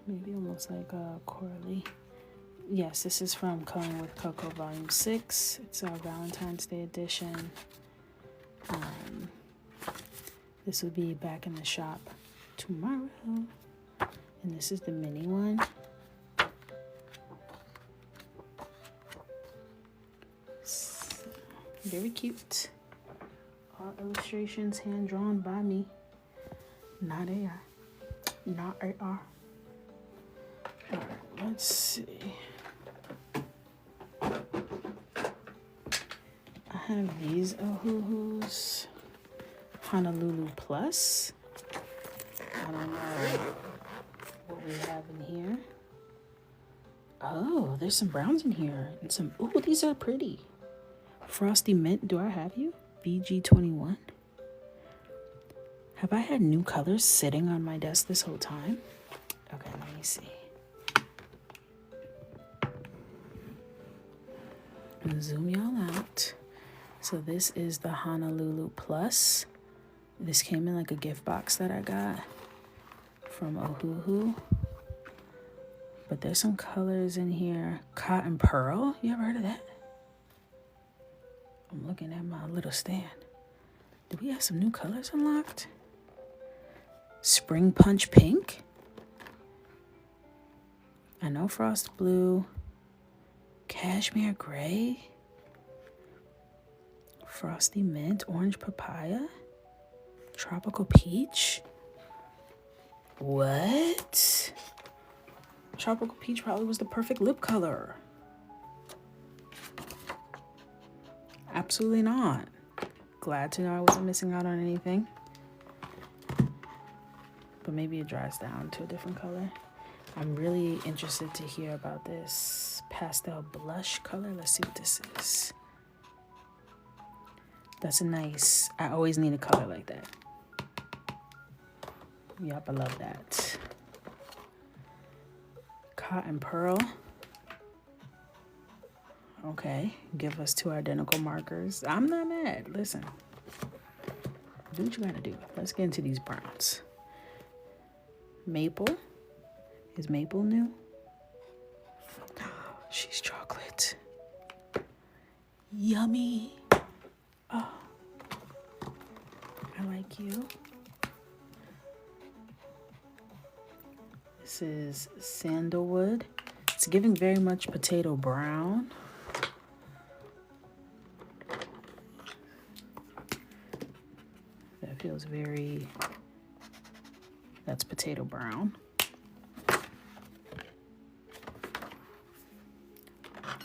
Maybe almost like a corally. Yes, this is from Coloring with Coco Volume 6. It's our Valentine's Day edition. This will be back in the shop tomorrow. And this is the mini one. Very cute. All illustrations hand drawn by me. Not AI. Not AR. Alright, let's see. I have these Ohuhus. Honolulu Plus. I don't know what we have in here. Oh, there's some browns in here. And some, ooh, these are pretty. Frosty Mint, do I have you? BG21. Have I had new colors sitting on my desk this whole time? Okay, let me see. I'm gonna zoom y'all out. So this is the Honolulu Plus. This came in like a gift box that I got from Ohuhu. But there's some colors in here. Cotton Pearl, you ever heard of that? I'm looking at my little stand. Do we have some new colors unlocked? Spring Punch Pink. I know Frost Blue. Cashmere Gray. Frosty Mint, Orange Papaya. Tropical Peach. What? Tropical Peach probably was the perfect lip color. Absolutely not. Glad to know I wasn't missing out on anything. But maybe it dries down to a different color. I'm really interested to hear about this pastel blush color. Let's see what this is. That's a nice, I always need a color like that. Yup, I love that. Cotton Pearl. Okay, give us two identical markers. I'm not mad. Listen, do what you gotta do. Let's get into these browns. Maple. Is Maple new? She's chocolate. Yummy. Oh, I I like you. This is sandalwood. It's giving very much potato brown. That feels very, that's potato brown.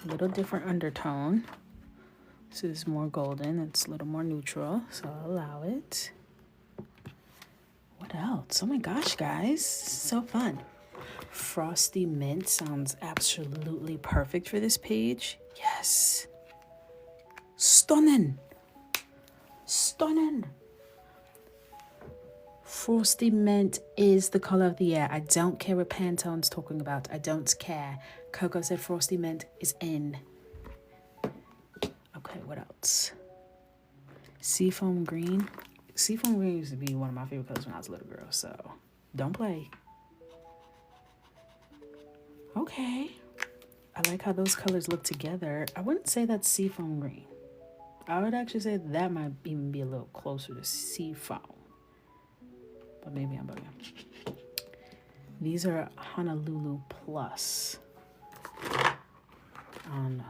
A little different undertone. This is more golden. It's a little more neutral, so I'll allow it. What else? Oh my gosh, guys. So fun. Frosty mint sounds absolutely perfect for this page. Yes. Stunning. Stunning. Frosty mint is the color of the year. I don't care what Pantone's talking about. I don't care. Coco said Frosty mint is in. Okay, what else? Seafoam green. Seafoam green used to be one of my favorite colors when I was a little girl, so don't play. Okay. I like how those colors look together. I wouldn't say that's seafoam green. I would actually say that might even be a little closer to seafoam. But maybe I'm bugging. These are Honolulu Plus. I don't know.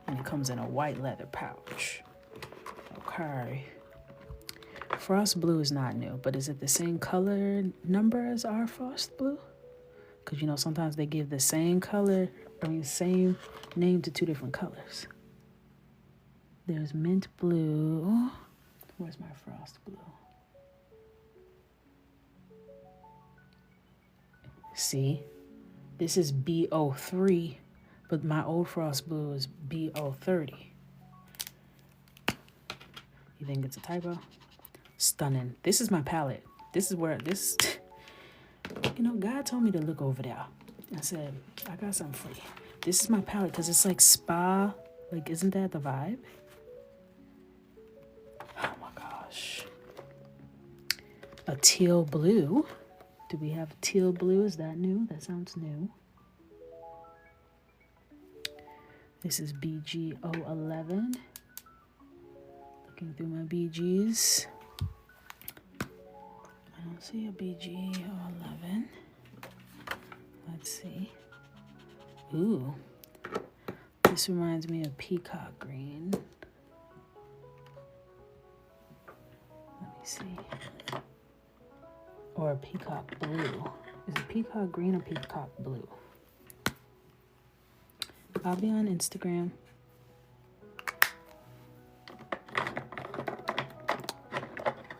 And it comes in a white leather pouch. Okay. Frost Blue is not new, but is it the same color number as our Frost Blue? Because, you know, sometimes they give the same color, same name to two different colors. There's Mint Blue. Where's my Frost Blue? See, this is BO3, but my old Frost Blue is BO30. You think it's a typo? Stunning. This is my palette. This is where this, you know, God told me to look over there. I said, I got something for you. This is my palette because it's like spa. Like, isn't that the vibe? Oh my gosh. A teal blue. Do we have teal blue? Is that new? That sounds new. This is BG011. Looking through my BGs. I don't see a BG011. Let's see. Ooh. This reminds me of peacock green. Let me see. Or peacock blue. Is it peacock green or peacock blue? I'll be on Instagram.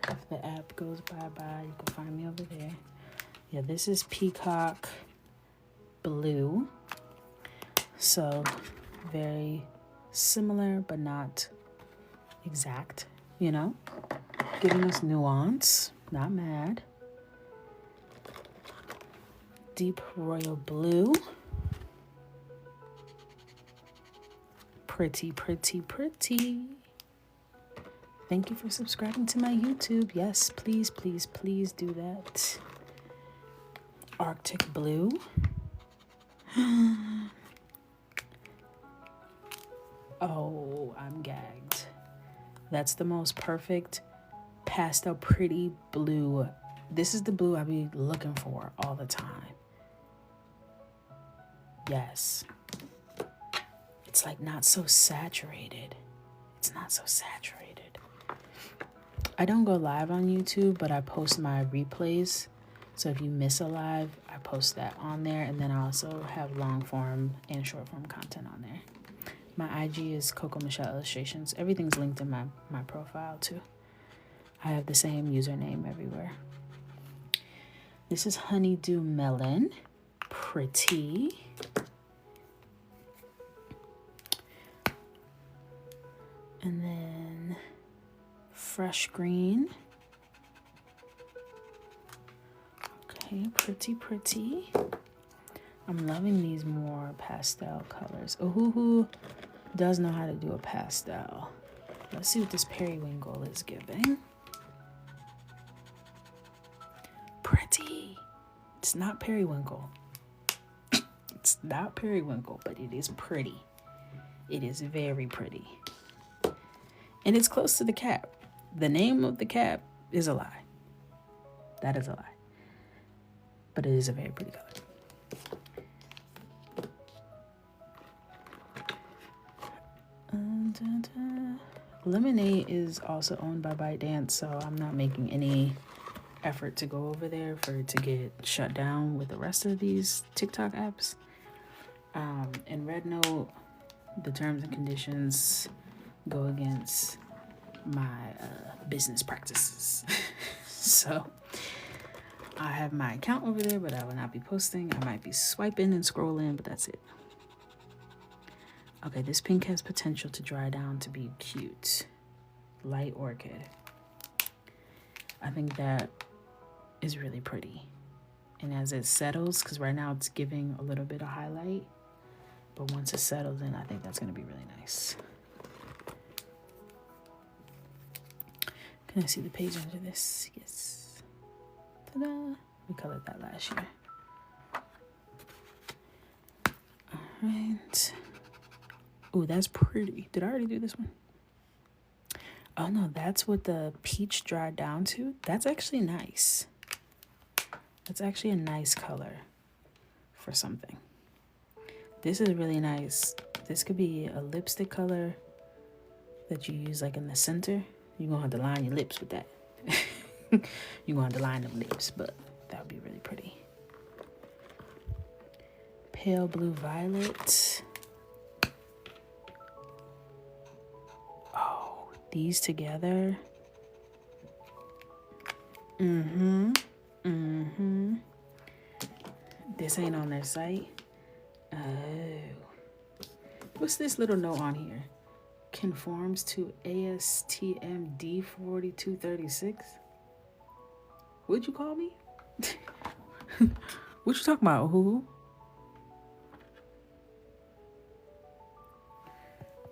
If the app goes bye-bye, you can find me over there. Yeah, this is peacock blue. So very similar, but not exact, you know? Giving us nuance, not mad. Deep royal blue. Pretty, pretty, pretty. Thank you for subscribing to my YouTube. Yes, please, please, please do that. Arctic blue. Oh, I'm gagged. That's the most perfect pastel pretty blue. This is the blue I be looking for all the time. Yes. It's like not so saturated. It's not so saturated. I don't go live on YouTube, but I post my replays. So if you miss a live, I post that on there. And then I also have long form and short form content on there. My IG is Coco Michelle Illustrations. Everything's linked in my profile too. I have the same username everywhere. This is Honeydew Melon. Pretty. And then Fresh Green. Okay, pretty, pretty. I'm loving these more pastel colors. Ohuhus does know how to do a pastel. Let's see what this periwinkle is giving. Pretty. It's not periwinkle. It's not periwinkle, but it is pretty. It is very pretty. And it's close to the cap. The name of the cap is a lie. That is a lie. But it is a very pretty color. Lemonade is also owned by ByteDance, so I'm not making any effort to go over there for it to get shut down with the rest of these TikTok apps. In Red Note, the terms and conditions go against my business practices. So I have my account over there, but I will not be posting. I might be swiping and scrolling, but that's it. Okay, this pink has potential to dry down to be cute. Light orchid. I think that is really pretty. And as it settles, because right now it's giving a little bit of highlight, but once it settles in, I think that's going to be really nice. Can I see the page under this? Yes. Ta-da! We colored that last year. All right. Oh, that's pretty. Did I already do this one? Oh no, that's what the peach dried down to. That's actually nice. That's actually a nice color for something. This is really nice. This could be a lipstick color that you use like in the center. You're gonna have to line your lips with that. You're gonna have to line them lips, but that would be really pretty. Pale blue violet. Oh, these together. This ain't on their site. Oh. What's this little note on here? Conforms to ASTM D4236. What'd you call me? What you talking about, Ohuhus?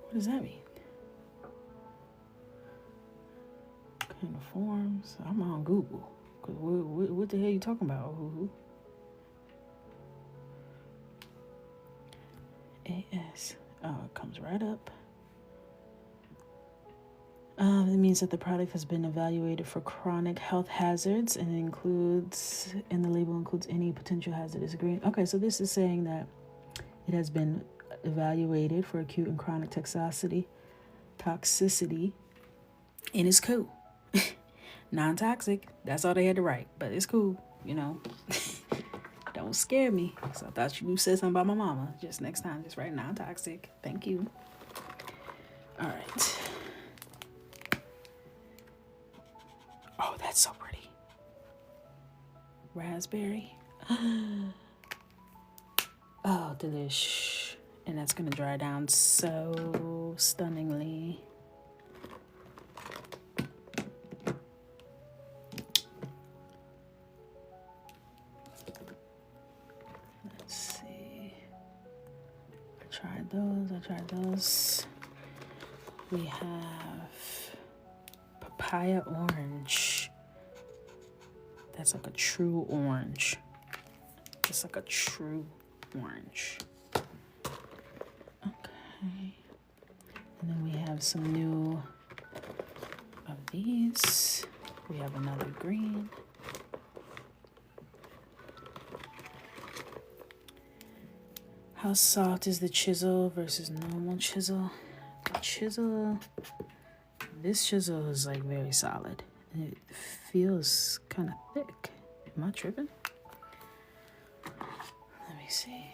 What does that mean? Conforms. I'm on Google. Cause what the hell you talking about, Ohuhus? AS. Oh, it comes right up. It means that the product has been evaluated for chronic health hazards and the label includes any potential hazardous ingredient. Okay, so this is saying that it has been evaluated for acute and chronic toxicity, and it's cool. Non-toxic. That's all they had to write, but it's cool, you know. Don't scare me. So I thought you said something about my mama. Just next time, just write non-toxic. Thank you. All right. Oh, that's so pretty. Raspberry. Oh, delish. And that's gonna dry down so stunningly. Let's see. I tried those. We have papaya orange. That's like a true orange. It's like a true orange. Okay. And then we have some new of these. We have another green. How soft is the chisel versus normal chisel? The chisel, this chisel is like very solid. And it feels kind of thick. Am I tripping? Let me see.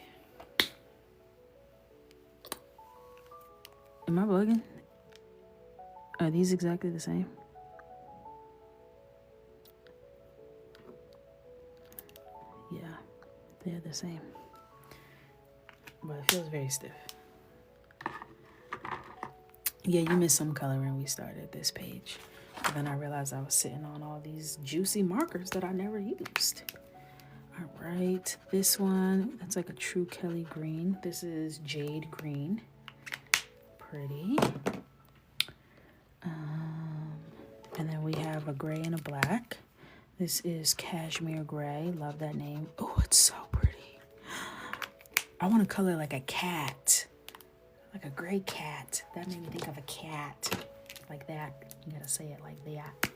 Am I bugging? Are these exactly the same? Yeah, they're the same. But it feels very stiff. Yeah, you missed some color when we started this page. But then I realized I was sitting on all these juicy markers that I never used. All right, this one, that's like a true Kelly green. This is jade green. Pretty. And then we have a gray and a black. This is cashmere gray. Love that name. Oh, it's so pretty. I want to color like a cat. Like a gray cat. That made me think of a cat. like that. You gotta say it like that.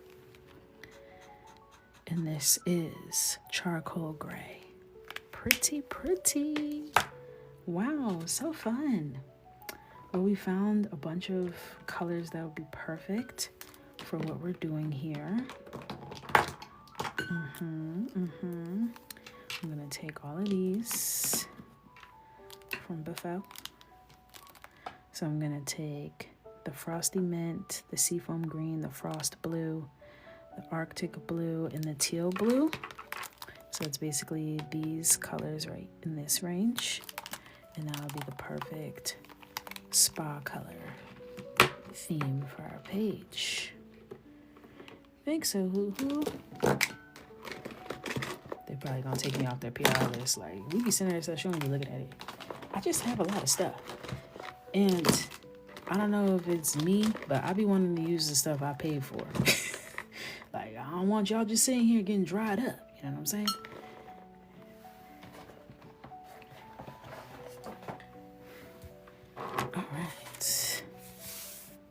And this is charcoal gray. Pretty, pretty. Wow, so fun. Well, we found a bunch of colors that would be perfect for what we're doing here. I'm gonna take all of these from Buffalo. So I'm gonna take the frosty mint, the seafoam green, the frost blue, the arctic blue, and the teal blue. So it's basically these colors right in this range. And that'll be the perfect spa color theme for our page. Thanks, Ohuhus. They're probably gonna take me off their PR list. Like, we be sitting there stuff, showing you looking at it. I just have a lot of stuff. And I don't know if it's me, but I be wanting to use the stuff I paid for. Like, I don't want y'all just sitting here getting dried up. You know what I'm saying? All right.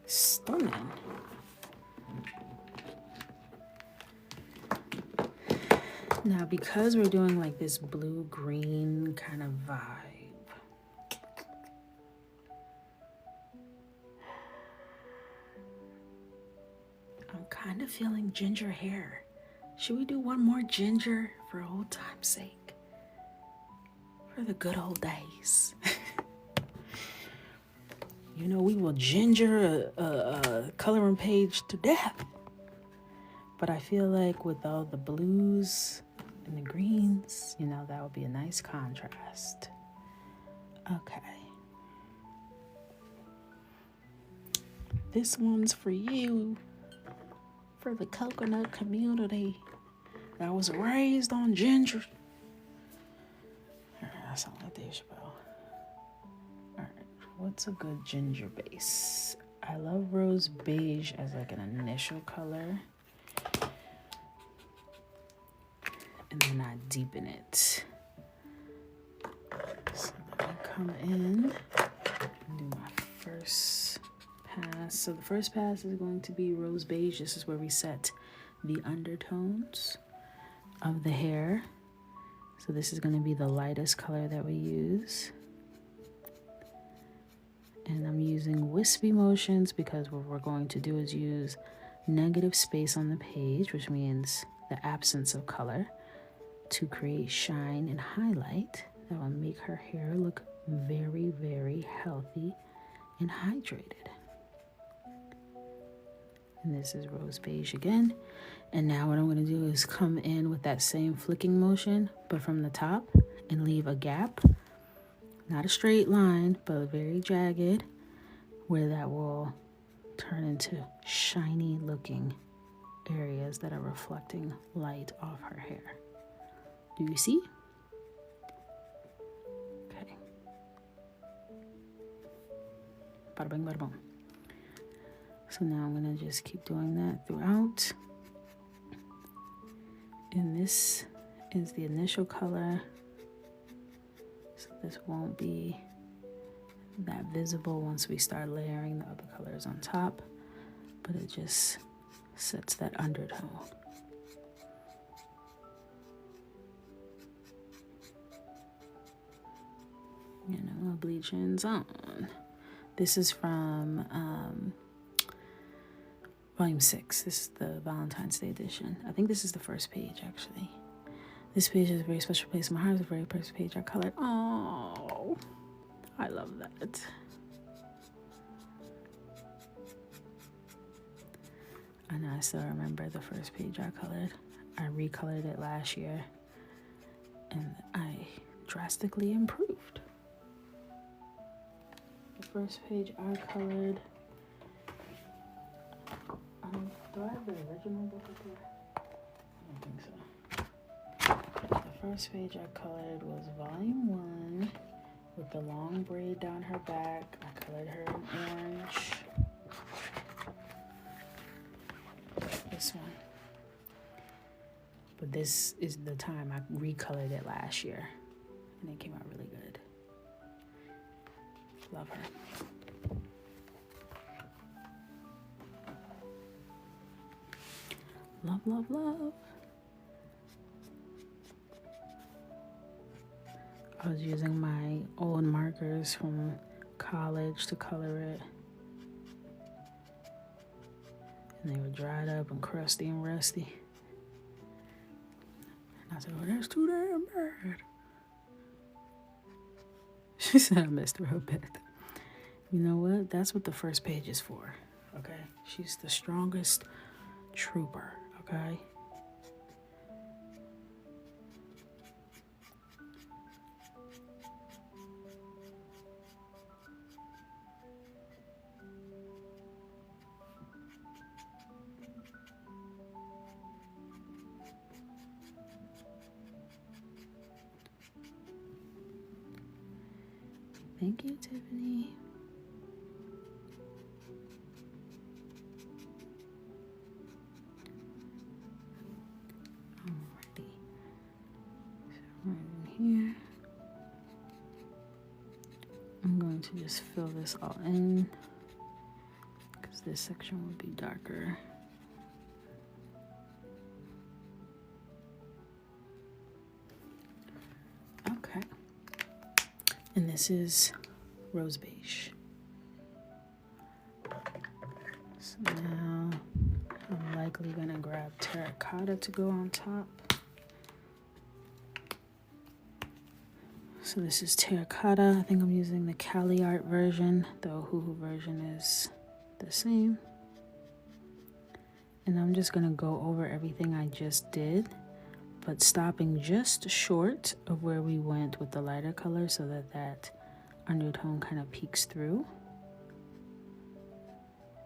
Stunning. Now, because we're doing like this blue-green kind of vibe, I'm kind of feeling ginger hair. Should we do one more ginger for old time's sake? For the good old days. You know, we will ginger a coloring page to death. But I feel like with all the blues and the greens, you know, that would be a nice contrast. Okay. This one's for you. For the coconut community that was raised on ginger. Alright, that sounds like Dave Chappelle. Alright, what's a good ginger base? I love rose beige as like an initial color. And then I deepen it. So then I come in and do my first pass. So the first pass is going to be rose beige. This is where we set the undertones of the hair. So this is going to be the lightest color that we use. And I'm using wispy motions because what we're going to do is use negative space on the page, which means the absence of color, to create shine and highlight that will make her hair look very, very healthy and hydrated. And this is rose beige again. And now what I'm going to do is come in with that same flicking motion, but from the top, and leave a gap, not a straight line, but very jagged, where that will turn into shiny looking areas that are reflecting light off her hair. Do you see? Okay. Bada bing, bada boom. So now I'm gonna just keep doing that throughout. And this is the initial color. So this won't be that visible once we start layering the other colors on top, but it just sets that undertone. You know, bleaching's on. This is from Volume 6. This is the Valentine's Day edition. I think this is the first page, actually. This page is a very special place in my heart. It's the very first page I colored. Oh, I love that. And I still remember the first page I colored. I recolored it last year, and I drastically improved. The first page I colored. Do I have the original book up here? I don't think so. The first page I colored was Volume 1 with the long braid down her back. I colored her in orange. This one. But this is the time I recolored it last year, and it came out really good. Love her. Love, love, love. I was using my old markers from college to color it. And they were dried up and crusty and rusty. And I said, oh, that's too damn bad. She said I messed her up bad. You know what? That's what the first page is for, okay? She's the strongest trooper, okay? Thank you, Tiffany. Alrighty. So right in here. I'm going to just fill this all in because this section will be darker. Okay. And this is rose beige. So now I'm likely gonna grab terracotta to go on top. So this is terracotta. I think I'm using the Cali Art version. The Ohuhus version is the same. And I'm just gonna go over everything I just did, but stopping just short of where we went with the lighter color so that that undertone kind of peeks through.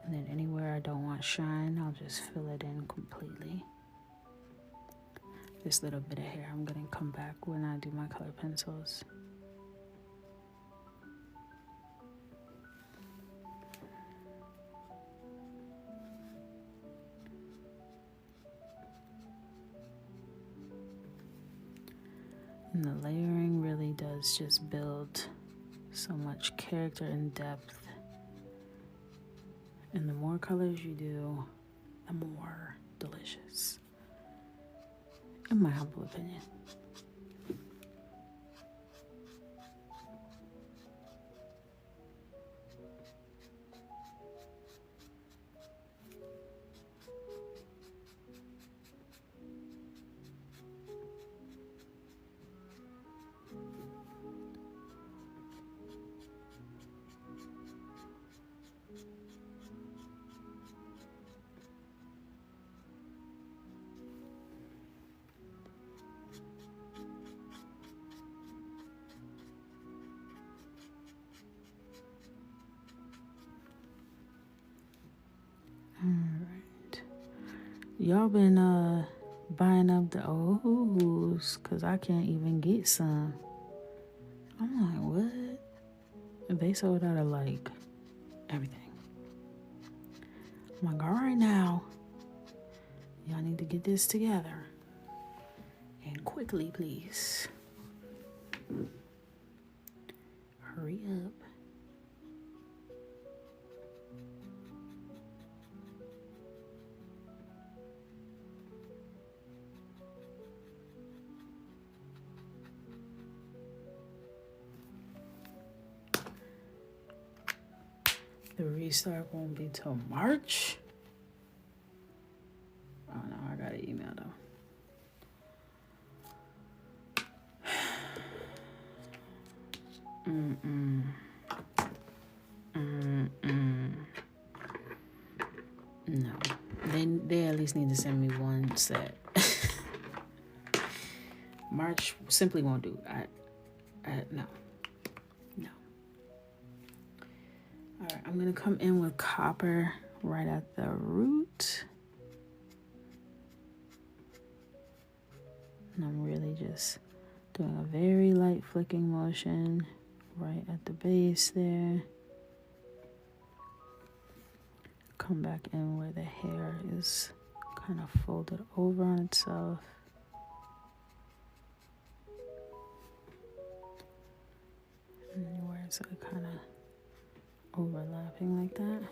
And then anywhere I don't want shine, I'll just fill it in completely. This little bit of hair, I'm gonna come back when I do my color pencils. And the layering really does just build so much character and depth. And the more colors you do, the more delicious. In my humble opinion. Alright. Y'all been buying up the Ohuhus because I can't even get some. I'm like, what? They sold out of like everything. I'm like, all right now. Y'all need to get this together. And quickly, please. Hurry up. The restart won't be till March. Oh no, I got an email though. No, they at least need to send me one set. March simply won't do. No. All right, I'm gonna come in with copper right at the root. And I'm really just doing a very light flicking motion right at the base there. Come back in where the hair is kind of folded over on itself. And where it's kind of overlapping like that.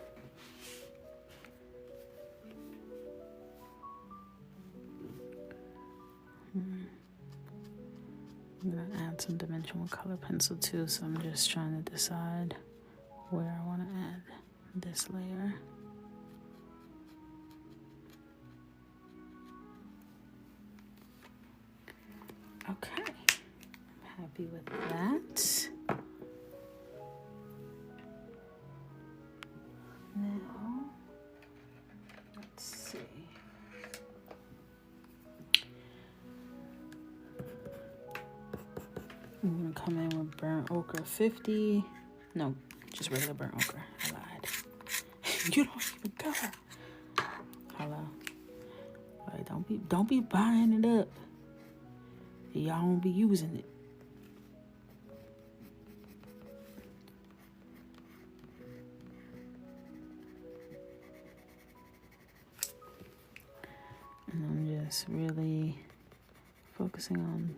I'm gonna add some dimension with color pencil too, so I'm just trying to decide where I want to add this layer. Okay, I'm happy with that. Now, let's see. I'm gonna come in with burnt ochre 50. No, just regular burnt ochre. I lied. You don't even cover. Hello. Like, don't be buying it up. Y'all won't be using it. And I'm just really focusing on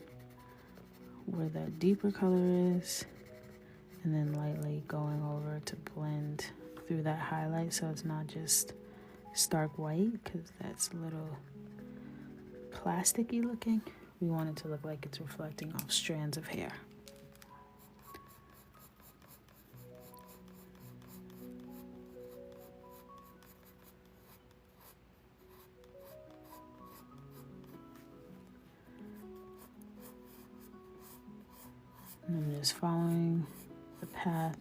where that deeper color is, and then lightly going over to blend through that highlight so it's not just stark white, because that's a little plasticky looking. We want it to look like it's reflecting off strands of hair. And I'm just following the path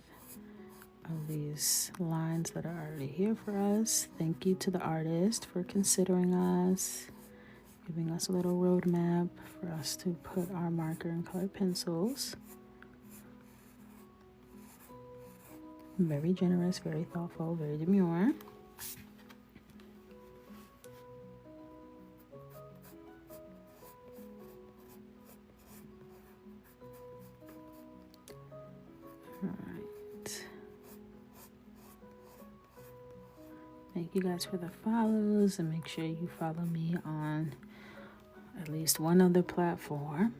of these lines that are already here for us. Thank you to the artist for considering us, giving us a little roadmap for us to put our marker and colored pencils. Very generous, very thoughtful, very demure. All right. Thank you guys for the follows, and make sure you follow me on at least one other platform.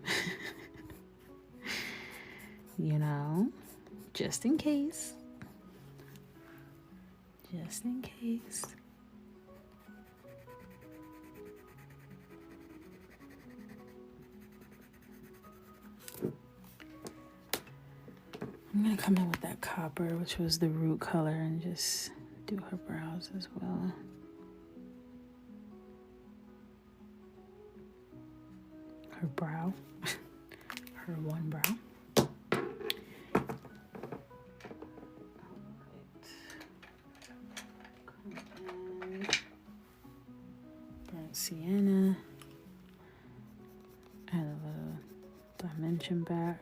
You know, just in case. Just in case. I'm gonna come in with that copper, which was the root color, and just do her brows as well. Her brow. Her one brow. Burnt sienna. Add a little dimension back.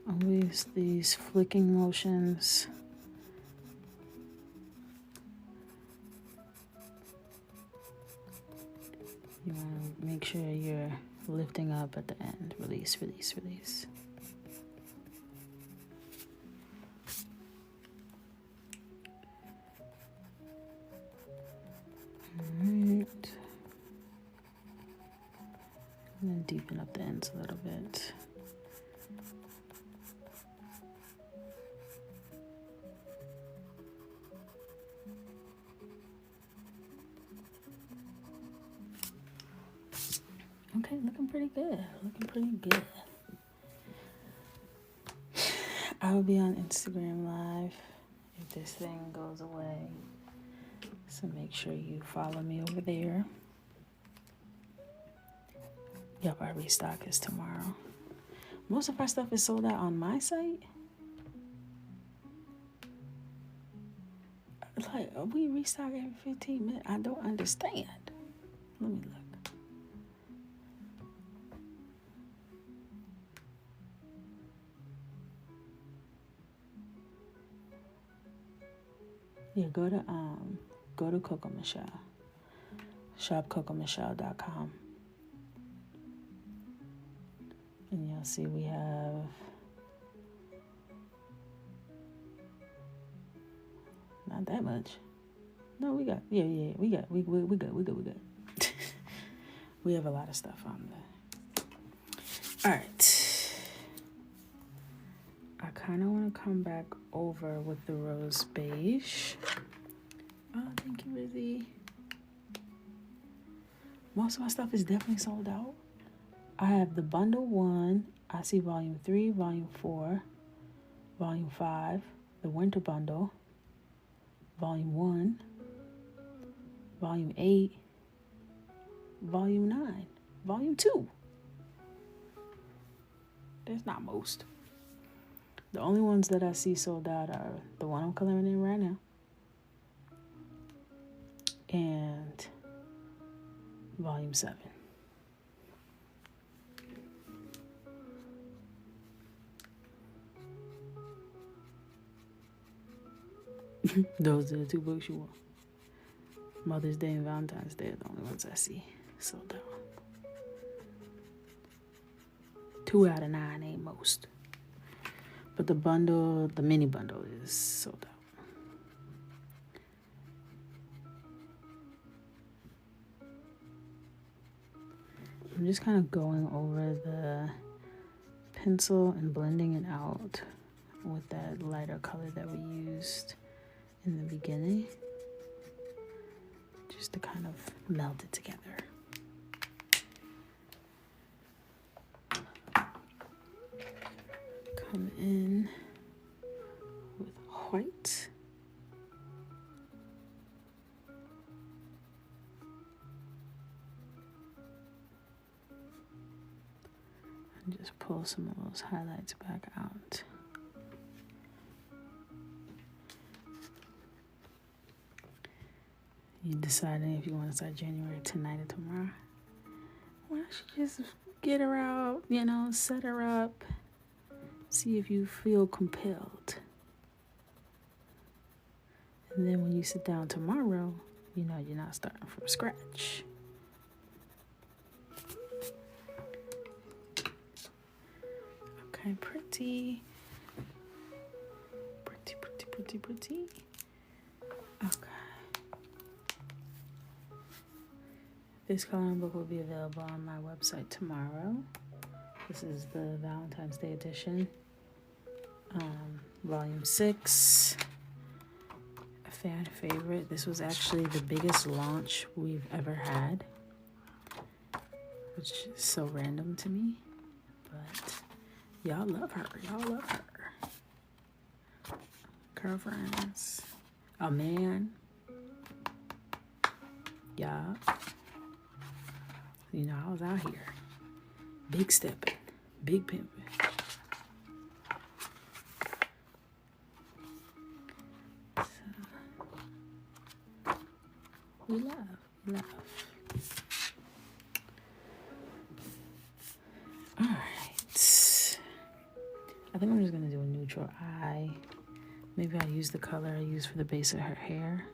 Always these flicking motions. You want to make sure you're lifting up at the end. Release, release, release. Alright. And then deepen up the ends a little bit. Okay, looking pretty good. Looking pretty good. I will be on Instagram Live if this thing goes away. So make sure you follow me over there. Yep, our restock is tomorrow. Most of our stuff is sold out on my site. Like, we restock every 15 minutes. I don't understand. Let me look. Yeah, go to Coco Michelle. ShopCocoMichelle.com. And you'll see we have Not that much. No, we got, yeah, we good. We have a lot of stuff on there. All right. I kind of want to come back over with the rose beige. Oh, thank you, Rizzy. Most of my stuff is definitely sold out. I have the bundle 1. I see volume 3, volume 4, volume 5, the winter bundle, volume 1, volume 8, volume 9, volume 2. There's not most. The only ones that I see sold out are the one I'm coloring in right now and volume 7. Those are the 2 books you want. Mother's Day and Valentine's Day are the only ones I see sold out. 2 out of 9 ain't most. But the bundle, the mini bundle is sold out. I'm just kind of going over the pencil and blending it out with that lighter color that we used in the beginning, just to kind of melt it together. Come in with white. And just pull some of those highlights back out. You deciding if you want to start January tonight or tomorrow? Why don't you just get her out, set her up, see if you feel compelled. And then when you sit down tomorrow, you're not starting from scratch. Okay, pretty. Okay. This coloring book will be available on my website tomorrow. This is the Valentine's Day edition. Volume 6. A fan favorite. This was actually the biggest launch we've ever had, which is so random to me. But y'all love her. Girlfriends. A man. Yeah. I was out here. Big stepping. Big pimping. So, we love. All right. I think I'm just going to do a neutral eye. Maybe I'll use the color I used for the base of her hair.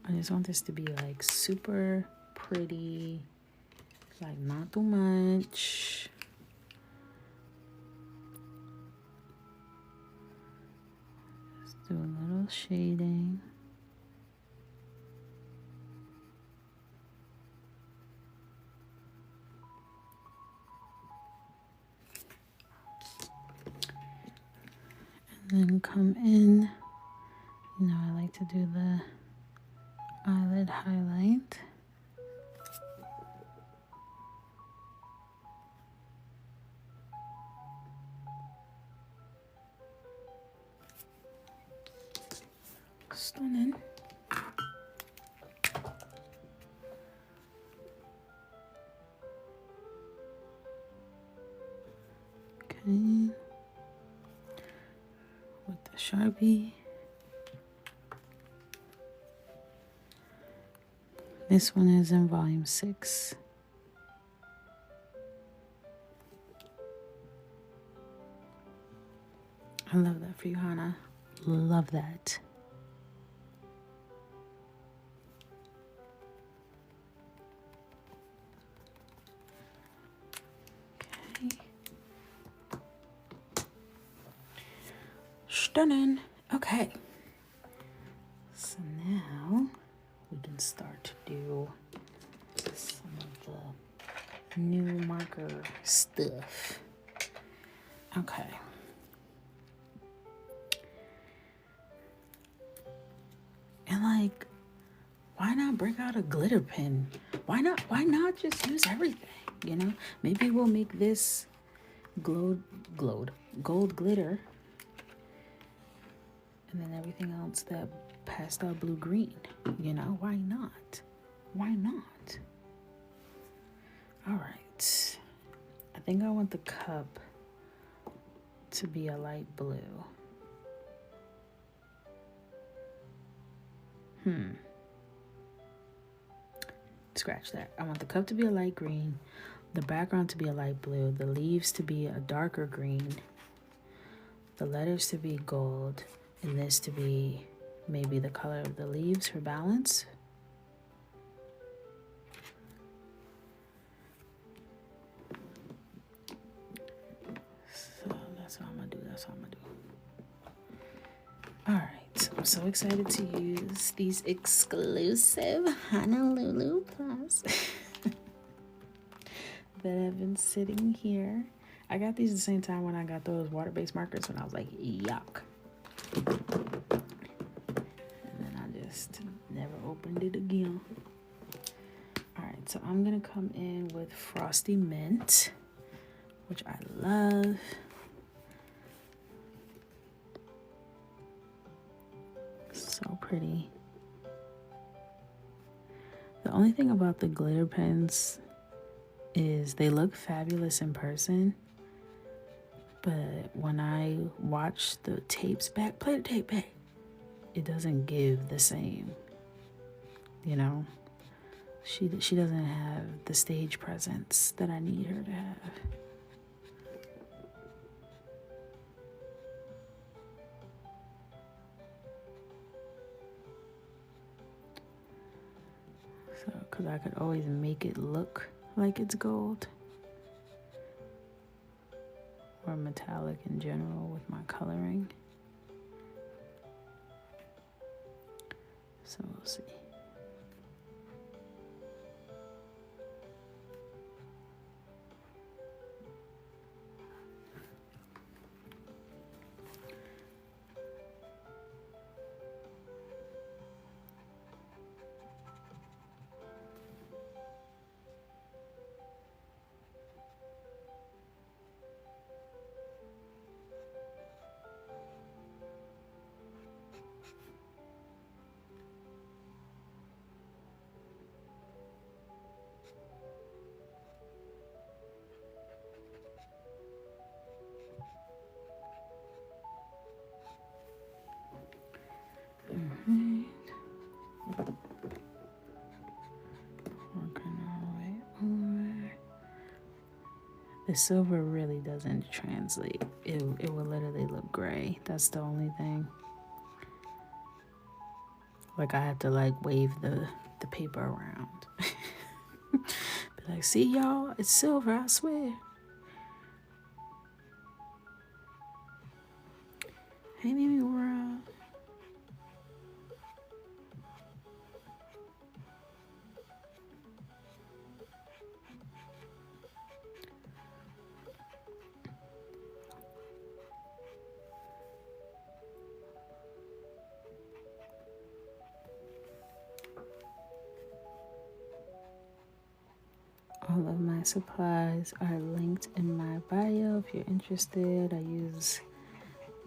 I just want this to be like super pretty, like not too much. Just do a little shading. And then come in, I like to do the eyelid highlight. Stunning. Okay. With the Sharpie. This one is in volume 6. I love that for you, Hannah. Love that. Okay. Done. Okay. So now we can start to do some of the new marker stuff. Okay. And like, why not bring out a glitter pen? Why not just use everything? You know? Maybe we'll make this gold glitter, and then everything else that pastel blue green. You know, why not? Why not? All right. I think I want the cup to be a light blue. Scratch that. I want the cup to be a light green, the background to be a light blue, the leaves to be a darker green, the letters to be gold, and this to be maybe the color of the leaves for balance. So that's what I'm gonna do. All right, I'm so excited to use these exclusive Honolulu Plus that have been sitting here. I got these at the same time when I got those water-based markers when I was like, yuck. And then I just never opened it again. All right, so I'm gonna come in with Frosty Mint, which I love. So pretty. The only thing about the glitter pens is they look fabulous in person, but when I watch the tapes back, play the tape back, it doesn't give the same, you know? She doesn't have the stage presence that I need her to have. So, because I could always make it look like it's gold or metallic in general with my coloring. So we'll see. Working our way over. The silver really doesn't translate. It will literally look gray. That's the only thing. Like I have to like wave the paper around. Be like, see y'all, it's silver, I swear. Hey, Mimi World. All of my supplies are linked in my bio if you're interested. I use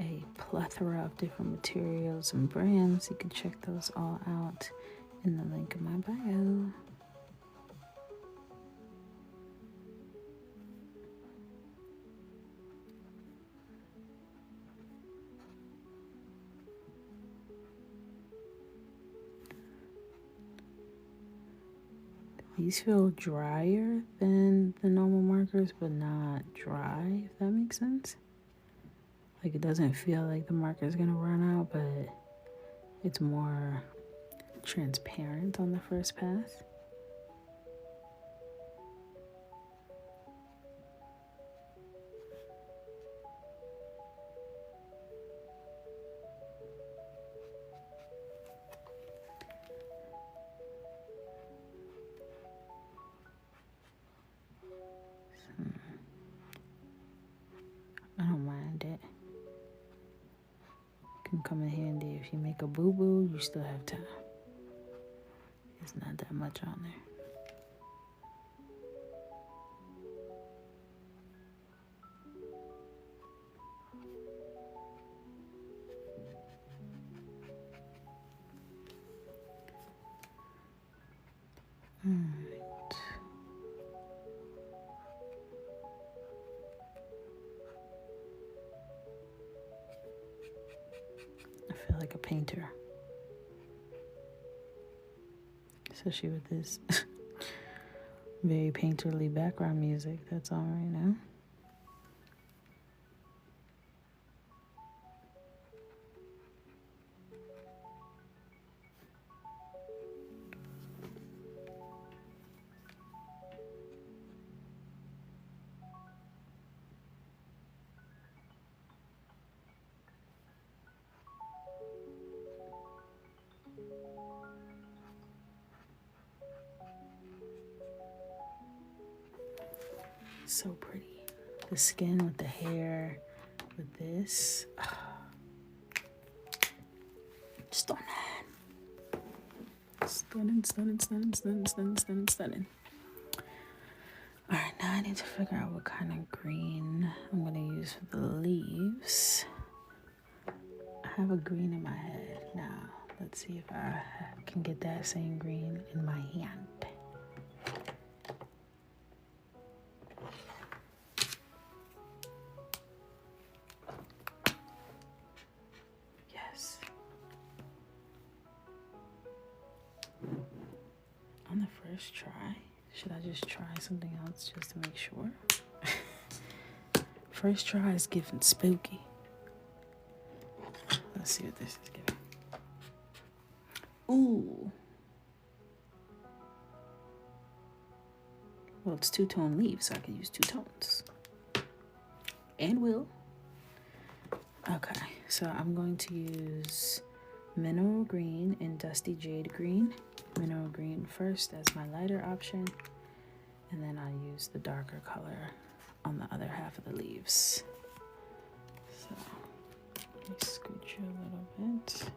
a plethora of different materials and brands. You can check those all out in the link in my bio. These feel drier than the normal markers, but not dry, if that makes sense. Like it doesn't feel like the marker is gonna run out, but it's more transparent on the first pass. come in handy. If you make a boo-boo, you still have time. It's not that much on there. Alright. I feel like a painter. Especially with this very painterly background music that's on right now. So pretty. The skin with the hair, with this. Stunning. Stunning, stunning, stunning, stunning, stunning, stunning, stunning. Alright, now I need to figure out what kind of green I'm going to use for the leaves. I have a green in my head. Now, let's see if I can get that same green in my hand. Yes. On the first try, should I just try something else just to make sure? First try is giving spooky. Let's see what this is giving. Ooh. Well, it's two-tone leaves, so I can use two tones. And will. Okay, so I'm going to use mineral green and dusty jade green. Mineral green first as my lighter option, and then I'll use the darker color on the other half of the leaves. So let me scooch you a little bit.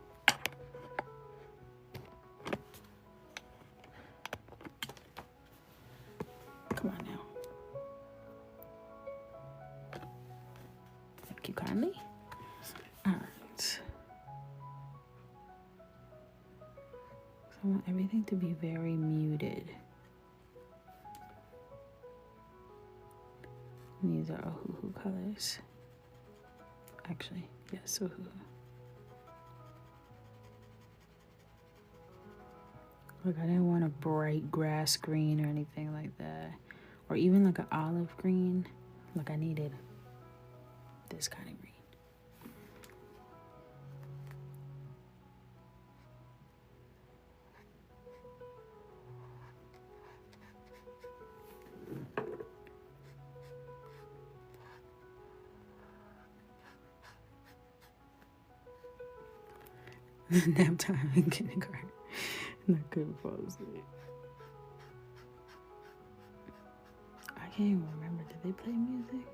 Come on now. Thank you kindly. All right. So I want everything to be very muted. These are Ohuhus colors. Actually, yes, Ohuhus. Look, I didn't want a bright grass green or anything like that. Or even like an olive green. Look, I needed this kind of green. Nap time in kindergarten. And I couldn't fall asleep. I can't even remember. Did they play music?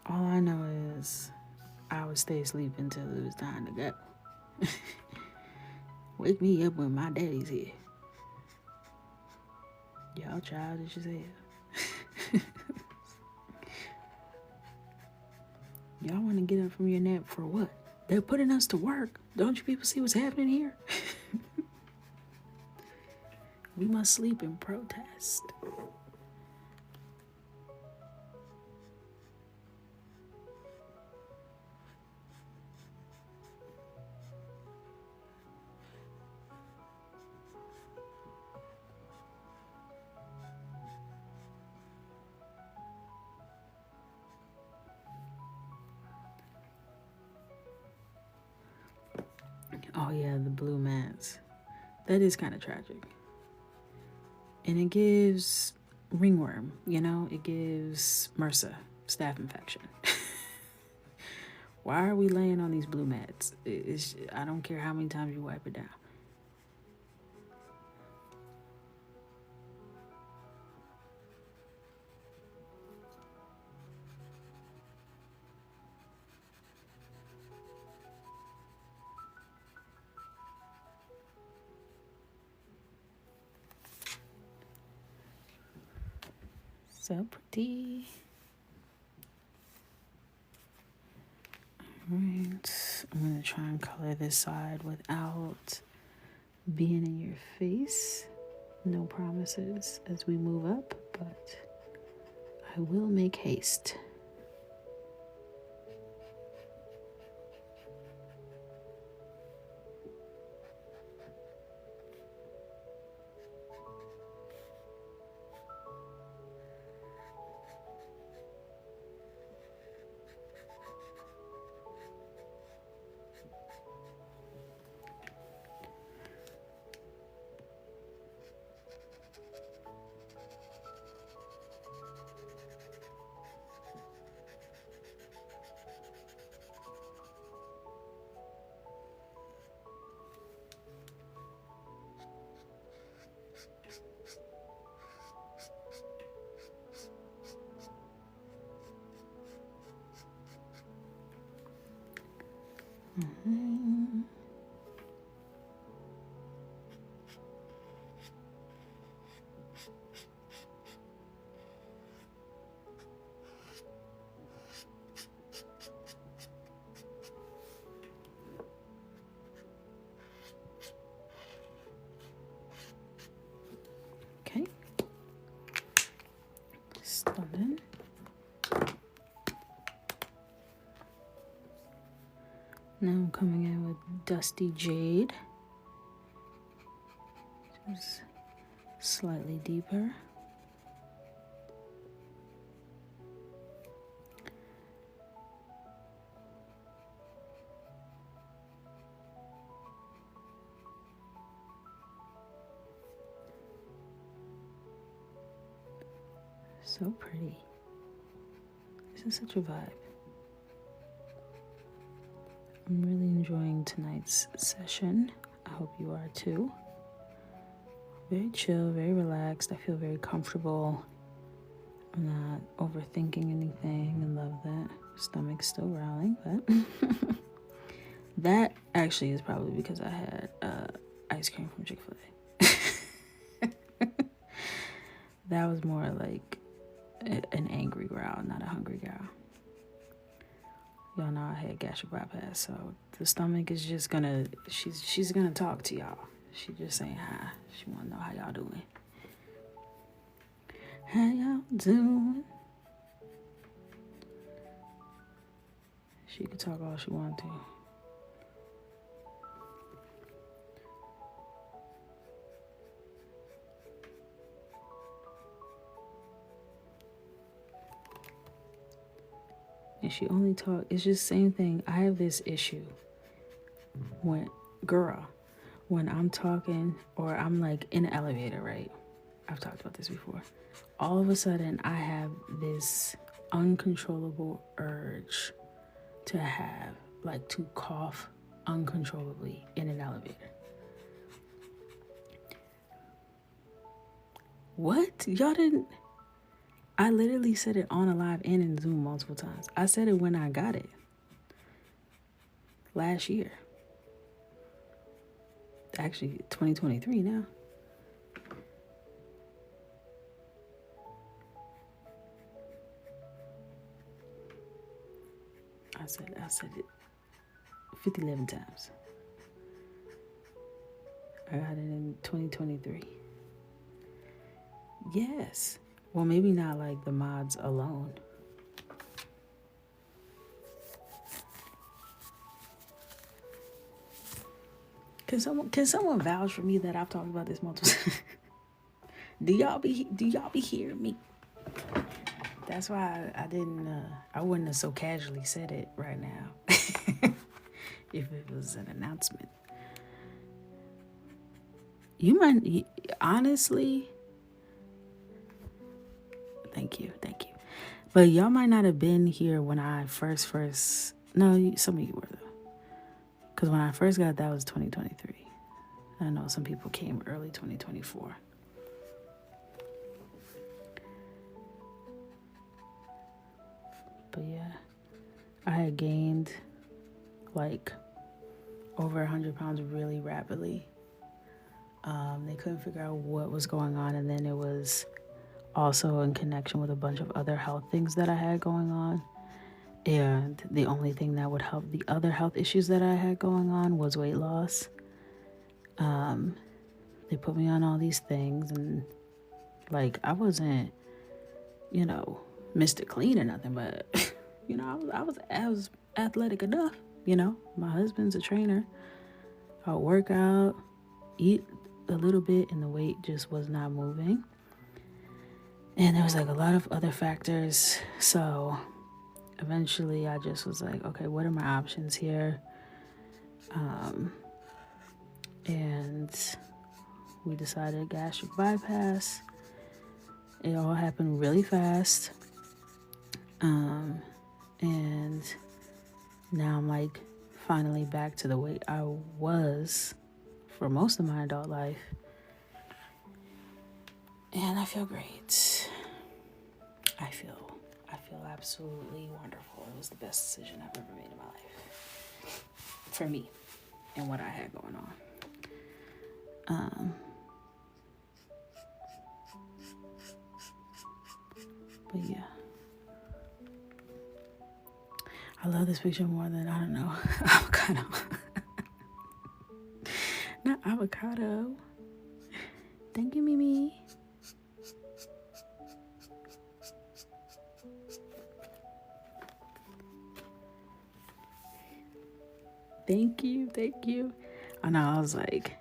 All I know is I would stay asleep until it was time to go. Wake me up when my daddy's here. Y'all childish as hell. Y'all want to get up from your nap for what? They're putting us to work. Don't you people see what's happening here? We must sleep in protest. Oh yeah, the blue mats. That is kind of tragic. And it gives ringworm, you know? It gives MRSA, staph infection. Why are we laying on these blue mats? I don't care how many times you wipe it down. So pretty. Alright, I'm going to try and color this side without being in your face. No promises as we move up, but I will make haste. Mm-hmm. Okay. Stunning. Now I'm coming in with Dusty Jade. Just slightly deeper. So pretty. This is such a vibe. I'm really enjoying tonight's session. I hope you are too. Very chill, very relaxed. I feel very comfortable. I'm not overthinking anything. I love that. Stomach's still growling, but that actually is probably because I had ice cream from Chick-fil-A. That was more like an angry growl, not a hungry growl. Y'all know I had gastric bypass, so the stomach is just gonna, she's gonna talk to y'all. She just saying hi. She wanna know how y'all doing. How y'all doing? She could talk all she wanted to. And she only talk, it's just same thing. I have this issue when I'm talking or I'm like in an elevator, right? I've talked about this before. All of a sudden I have this uncontrollable urge to cough uncontrollably in an elevator. What? Y'all didn't? I literally said it on a live and in Zoom multiple times. I said it when I got it. Last year. Actually, 2023 now. I said it 11 times. I got it in 2023. Yes. Well, maybe not like the mods alone. Can someone vouch for me that I've talked about this multiple times? Do y'all be hearing me? That's why I wouldn't have so casually said it right now. If it was an announcement. You might, honestly, thank you. But y'all might not have been here when I first, no, some of you were though. Because when I first got that was 2023. I know some people came early 2024. But yeah, I had gained like over 100 pounds really rapidly. They couldn't figure out what was going on, and then it was also in connection with a bunch of other health things that I had going on. And the only thing that would help the other health issues that I had going on was weight loss. They put me on all these things, and like I wasn't, Mr. Clean or nothing, but I was athletic enough. My husband's a trainer. I'll work out, eat a little bit, and the weight just was not moving. And there was like a lot of other factors. So eventually I just was like, okay, what are my options here? And we decided gastric bypass. It all happened really fast. And now I'm like finally back to the weight I was for most of my adult life. And I feel great. I feel absolutely wonderful. It was the best decision I've ever made in my life. For me and what I had going on. But yeah. I love this picture more than, I don't know, avocado. Not avocado. Thank you, Mimi. Thank you. I know, I was like,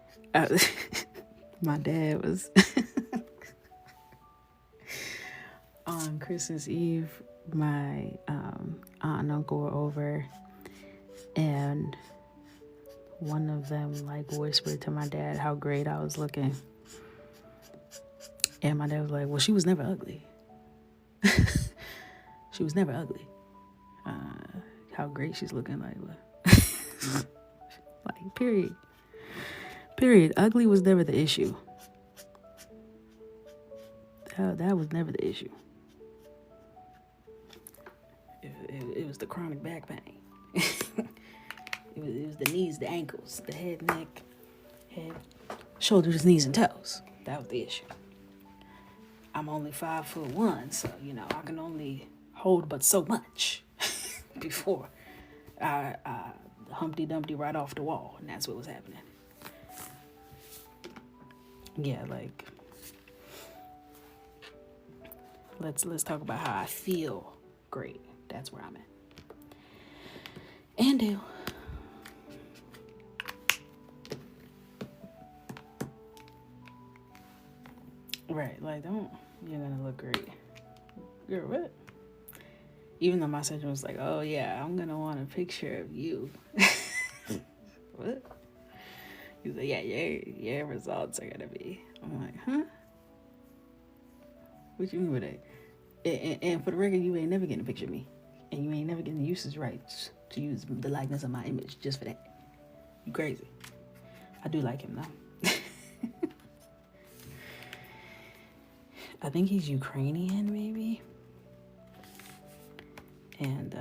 my dad was on Christmas Eve, my aunt and uncle were over, and one of them like whispered to my dad how great I was looking. And my dad was like, well, she was never ugly. She was never ugly. How great she's looking, like, what? Like, period. Ugly was never the issue. That was never the issue. It was the chronic back pain. It was the knees, the ankles, the head, neck, shoulders, knees, and toes. That was the issue. I'm only 5'1", so I can only hold but so much before I Humpty Dumpty right off the wall, and that's what was happening. Yeah, like let's talk about how I feel great. That's where I'm at. And do. Right, like you're gonna look great. Girl, what? Even though my surgeon was like, oh yeah, I'm gonna want a picture of you. What? He's like, yeah, your results are gonna be. I'm like, huh? What you mean with that? And for the record, you ain't never getting a picture of me. And you ain't never getting the usage rights to use the likeness of my image just for that. You crazy. I do like him though. I think he's Ukrainian, maybe. And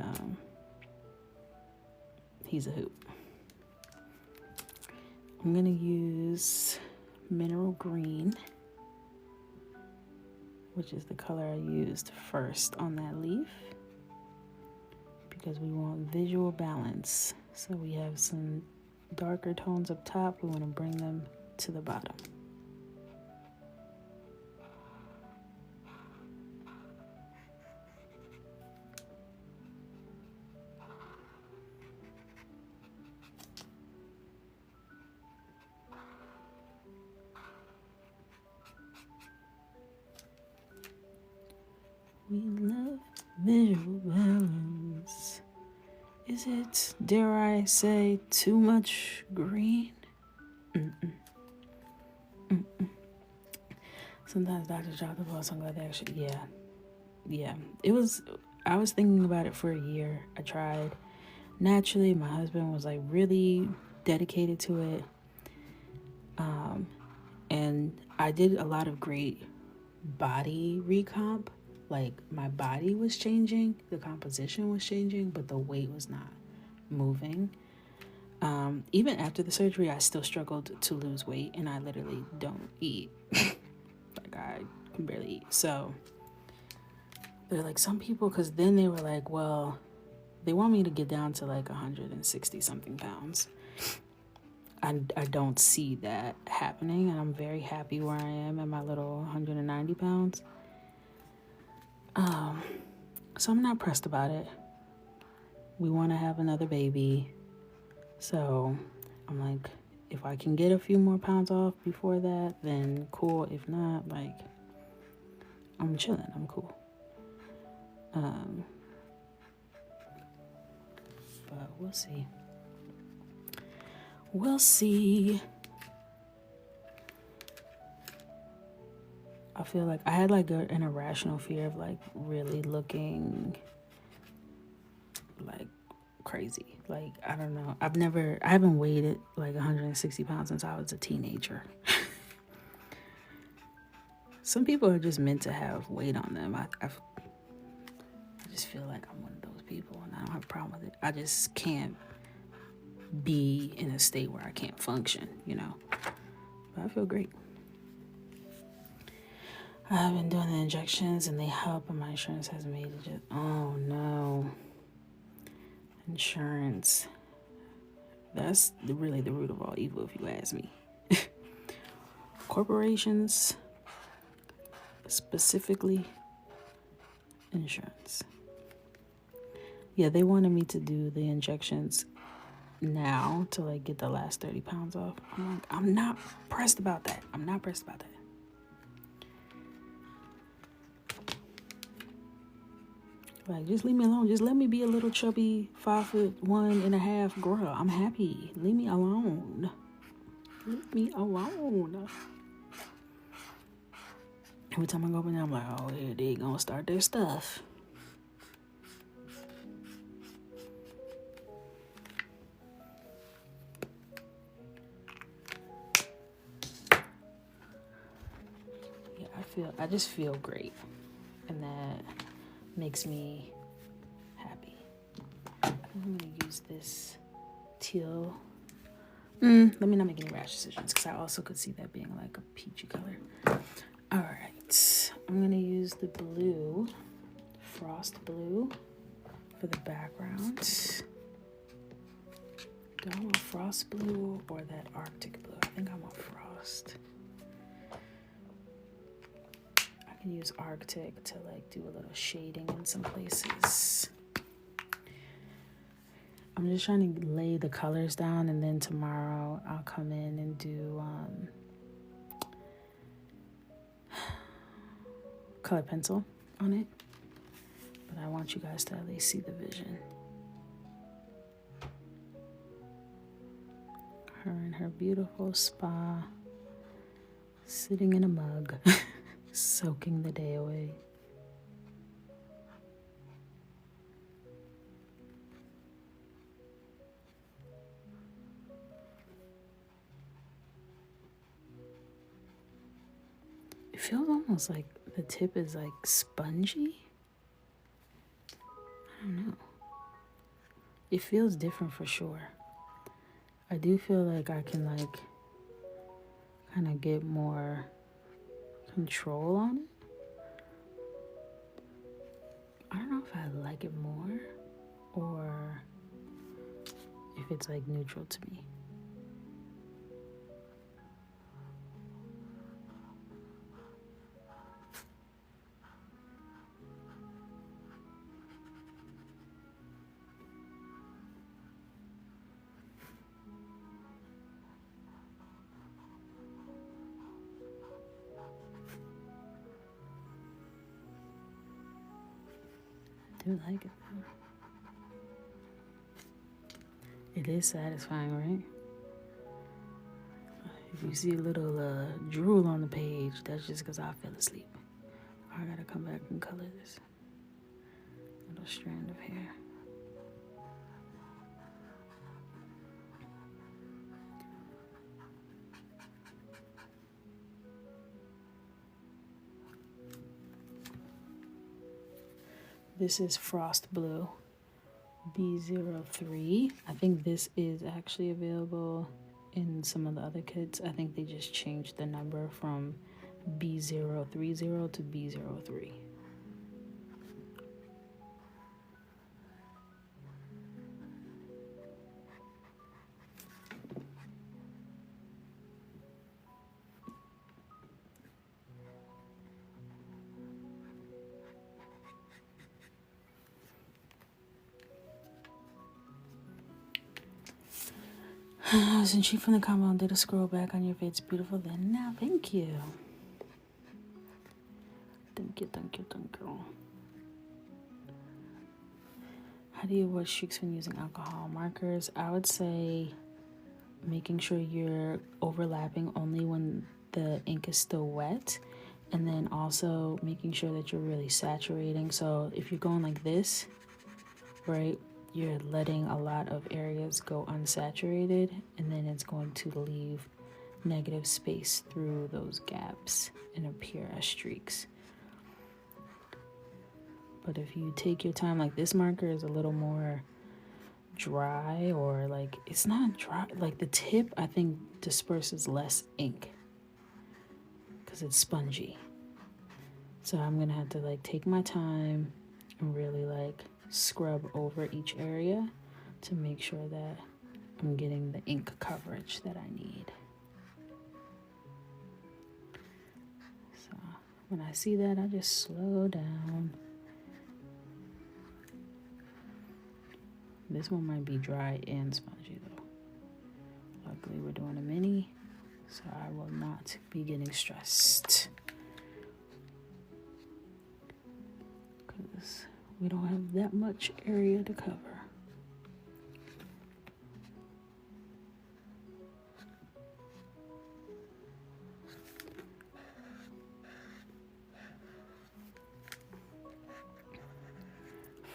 he's a hoot. I'm gonna use mineral green, which is the color I used first on that leaf, because we want visual balance. So we have some darker tones up top. We want to bring them to the bottom. We love visual balance. Is it, dare I say, too much green? Sometimes doctors drop the ball, so I'm glad they actually, yeah. I was thinking about it for a year. I tried. Naturally, my husband was like really dedicated to it. And I did a lot of great body recomp. Like my body was changing, the composition was changing, but the weight was not moving. Even after the surgery, I still struggled to lose weight, and I literally don't eat. Like like I can barely eat. So they're like, some people, because then they were like, well, they want me to get down to like 160 something pounds. I don't see that happening, and I'm very happy where I am at my little 190 pounds. So I'm not pressed about it. We want to have another baby. So I'm like, if I can get a few more pounds off before that, then cool. If not, like, I'm chilling. I'm cool. But we'll see. We'll see. I feel like I had like an irrational fear of like really looking like crazy. Like, I don't know. I haven't weighed like 160 pounds since I was a teenager. Some people are just meant to have weight on them. I just feel like I'm one of those people, and I don't have a problem with it. I just can't be in a state where I can't function, you know. But I feel great. I've been doing the injections and they help, and my insurance has made it just, oh no. Insurance. That's really the root of all evil, if you ask me. Corporations, specifically insurance. Yeah, they wanted me to do the injections now to like get the last 30 pounds off. I'm like, I'm not pressed about that. Like, just leave me alone. Just let me be a little chubby 5'1.5" girl. I'm happy. Leave me alone. Every time I go up in there, I'm like, oh, here they gonna start their stuff. Yeah, I just feel great, and that makes me happy. I'm gonna use this teal. Let me not make any rash decisions, because I also could see that being like a peachy color. All right, I'm gonna use the blue, frost blue, for the background. Do I want frost blue or that Arctic blue? I think I want frost. I can use Arctic to like do a little shading in some places. I'm just trying to lay the colors down, and then tomorrow I'll come in and do color pencil on it. But I want you guys to at least see the vision. Her in her beautiful spa, sitting in a mug, soaking the day away. It feels almost like the tip is like spongy. I don't know. It feels different for sure. I do feel like I can like kind of get more control on it. I don't know if I like it more or if it's like neutral to me. I do like it though. It is satisfying, right? If you see a little drool on the page, that's just because I fell asleep. I gotta come back and color this little strand of hair. This is Frost Blue B03. I think this is actually available in some of the other kits. I think they just changed the number from B030 to B03. Since you from the comment did a scroll back on your face, beautiful then now. Thank you. Thank you. How do you avoid streaks when using alcohol markers? I would say making sure you're overlapping only when the ink is still wet, and then also making sure that you're really saturating. So if you're going like this, right, you're letting a lot of areas go unsaturated, and then it's going to leave negative space through those gaps and appear as streaks. But if you take your time, like this marker is a little more dry, or like it's not dry, like the tip I think disperses less ink because it's spongy. So I'm gonna have to like take my time and really like scrub over each area to make sure that I'm getting the ink coverage that I need. So when I see that, I just slow down. This one might be dry and spongy though. Luckily we're doing a mini, so I will not be getting stressed, because we don't have that much area to cover.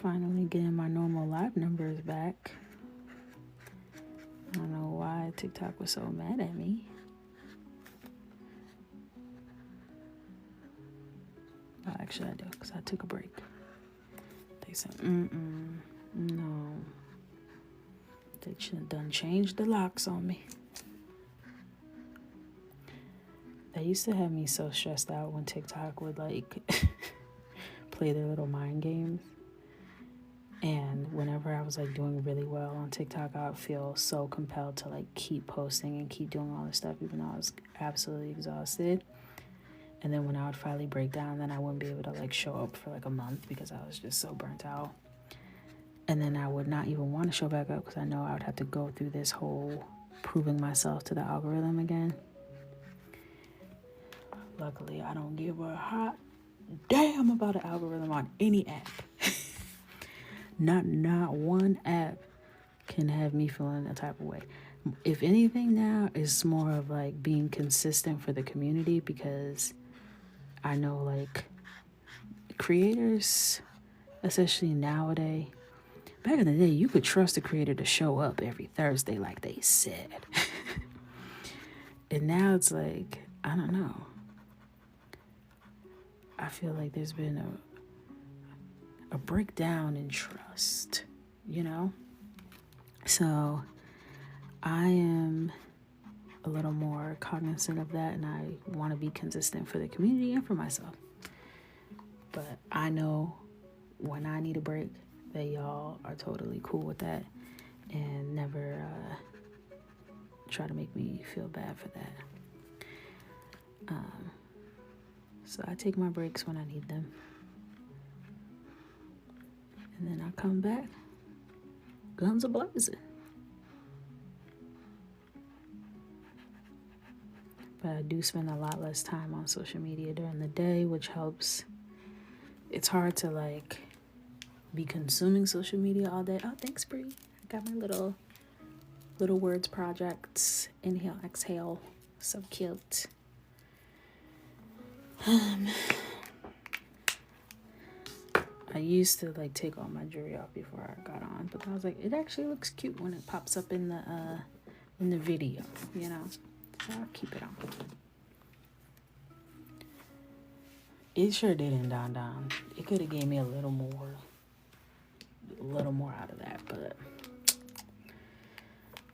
Finally getting my normal live numbers back. I don't know why TikTok was so mad at me. Well, actually I do, because I took a break. They said, no. They should have done changed the locks on me. They used to have me so stressed out when TikTok would like play their little mind games. And whenever I was like doing really well on TikTok, I would feel so compelled to like keep posting and keep doing all this stuff, even though I was absolutely exhausted. And then when I would finally break down, then I wouldn't be able to like show up for like a month because I was just so burnt out. And then I would not even want to show back up because I know I would have to go through this whole proving myself to the algorithm again. Luckily, I don't give a hot damn about an algorithm on any app. Not one app can have me feeling that type of way. If anything now, it's more of like being consistent for the community, because I know like creators, especially nowadays, back in the day, you could trust a creator to show up every Thursday like they said. And now it's like, I don't know. I feel like there's been a breakdown in trust, you know? So I am a little more cognizant of that, and I want to be consistent for the community and for myself. But I know when I need a break that y'all are totally cool with that and never try to make me feel bad for that. So I take my breaks when I need them. And then I come back, guns a-blazing. But I do spend a lot less time on social media during the day, which helps. It's hard to like be consuming social media all day. Oh, thanks, Bree. I got my little words projects. Inhale, exhale. So cute. I used to like take all my jewelry off before I got on, but I was like, it actually looks cute when it pops up in the video, you know. So I'll keep it on. It sure didn't down. It could have gave me a little more out of that, but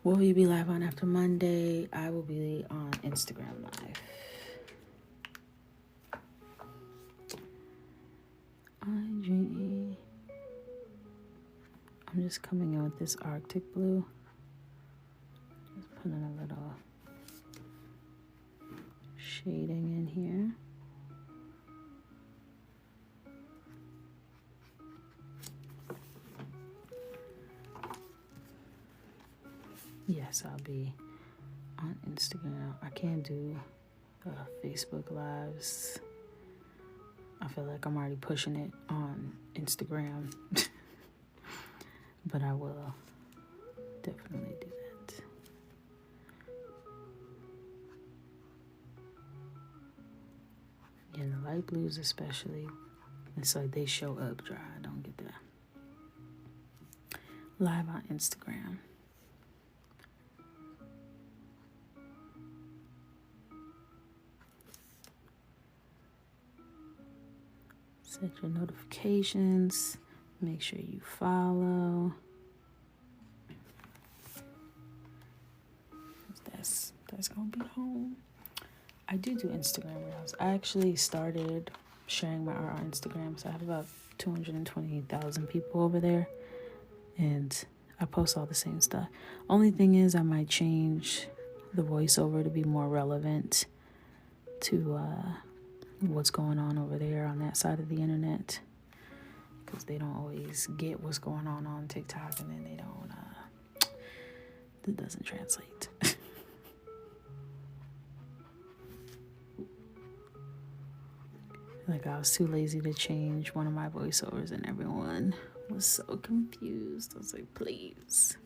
will we be live on after Monday? I will be on Instagram Live. just coming in with this Arctic blue. Just putting a little shading in here. Yes, I'll be on Instagram. I can't do Facebook Lives. I feel like I'm already pushing it on Instagram. But I will definitely do that. Yeah, the light blues especially, it's like they show up dry. I don't get that. Live on Instagram. Set your notifications. Make sure you follow. That's gonna be home. I do Instagram Reels. I actually started sharing my art on Instagram, so I have about 220,000 people over there, and I post all the same stuff. Only thing is, I might change the voiceover to be more relevant to what's going on over there on that side of the internet, because they don't always get what's going on TikTok, and then they don't it doesn't translate. Like, I was too lazy to change one of my voiceovers, and everyone was so confused. I was like, please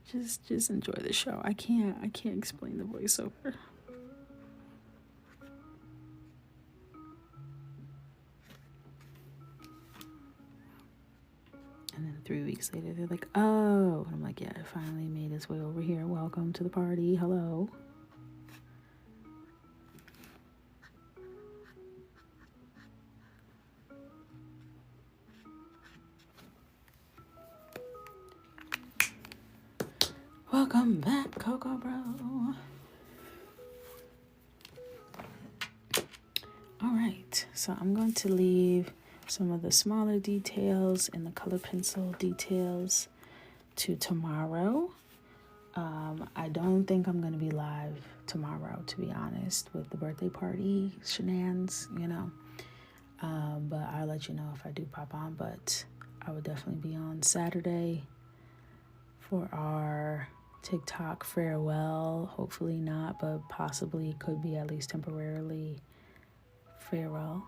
just enjoy the show. I can't explain the voiceover. And then 3 weeks later, they're like, oh. And I'm like, yeah, it finally made its way over here. Welcome to the party. Hello. Welcome back, Coco bro. All right, so I'm going to leave some of the smaller details and the color pencil details to tomorrow. I don't think I'm going to be live tomorrow, to be honest, with the birthday party shenanigans, you know. But I'll let you know if I do pop on. But I would definitely be on Saturday for our TikTok farewell. Hopefully not, but possibly could be at least temporarily farewell.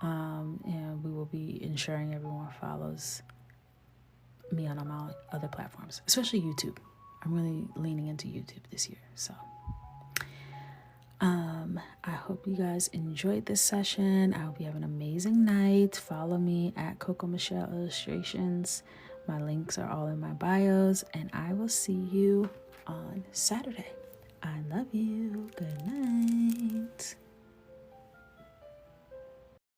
And we will be ensuring everyone follows me on all my other platforms, especially YouTube. I'm really leaning into YouTube this year. So I hope you guys enjoyed this session. I hope you have an amazing night. Follow me at Coco Michelle Illustrations. My links are all in my bios, and I will see you on Saturday. I love you. Good night.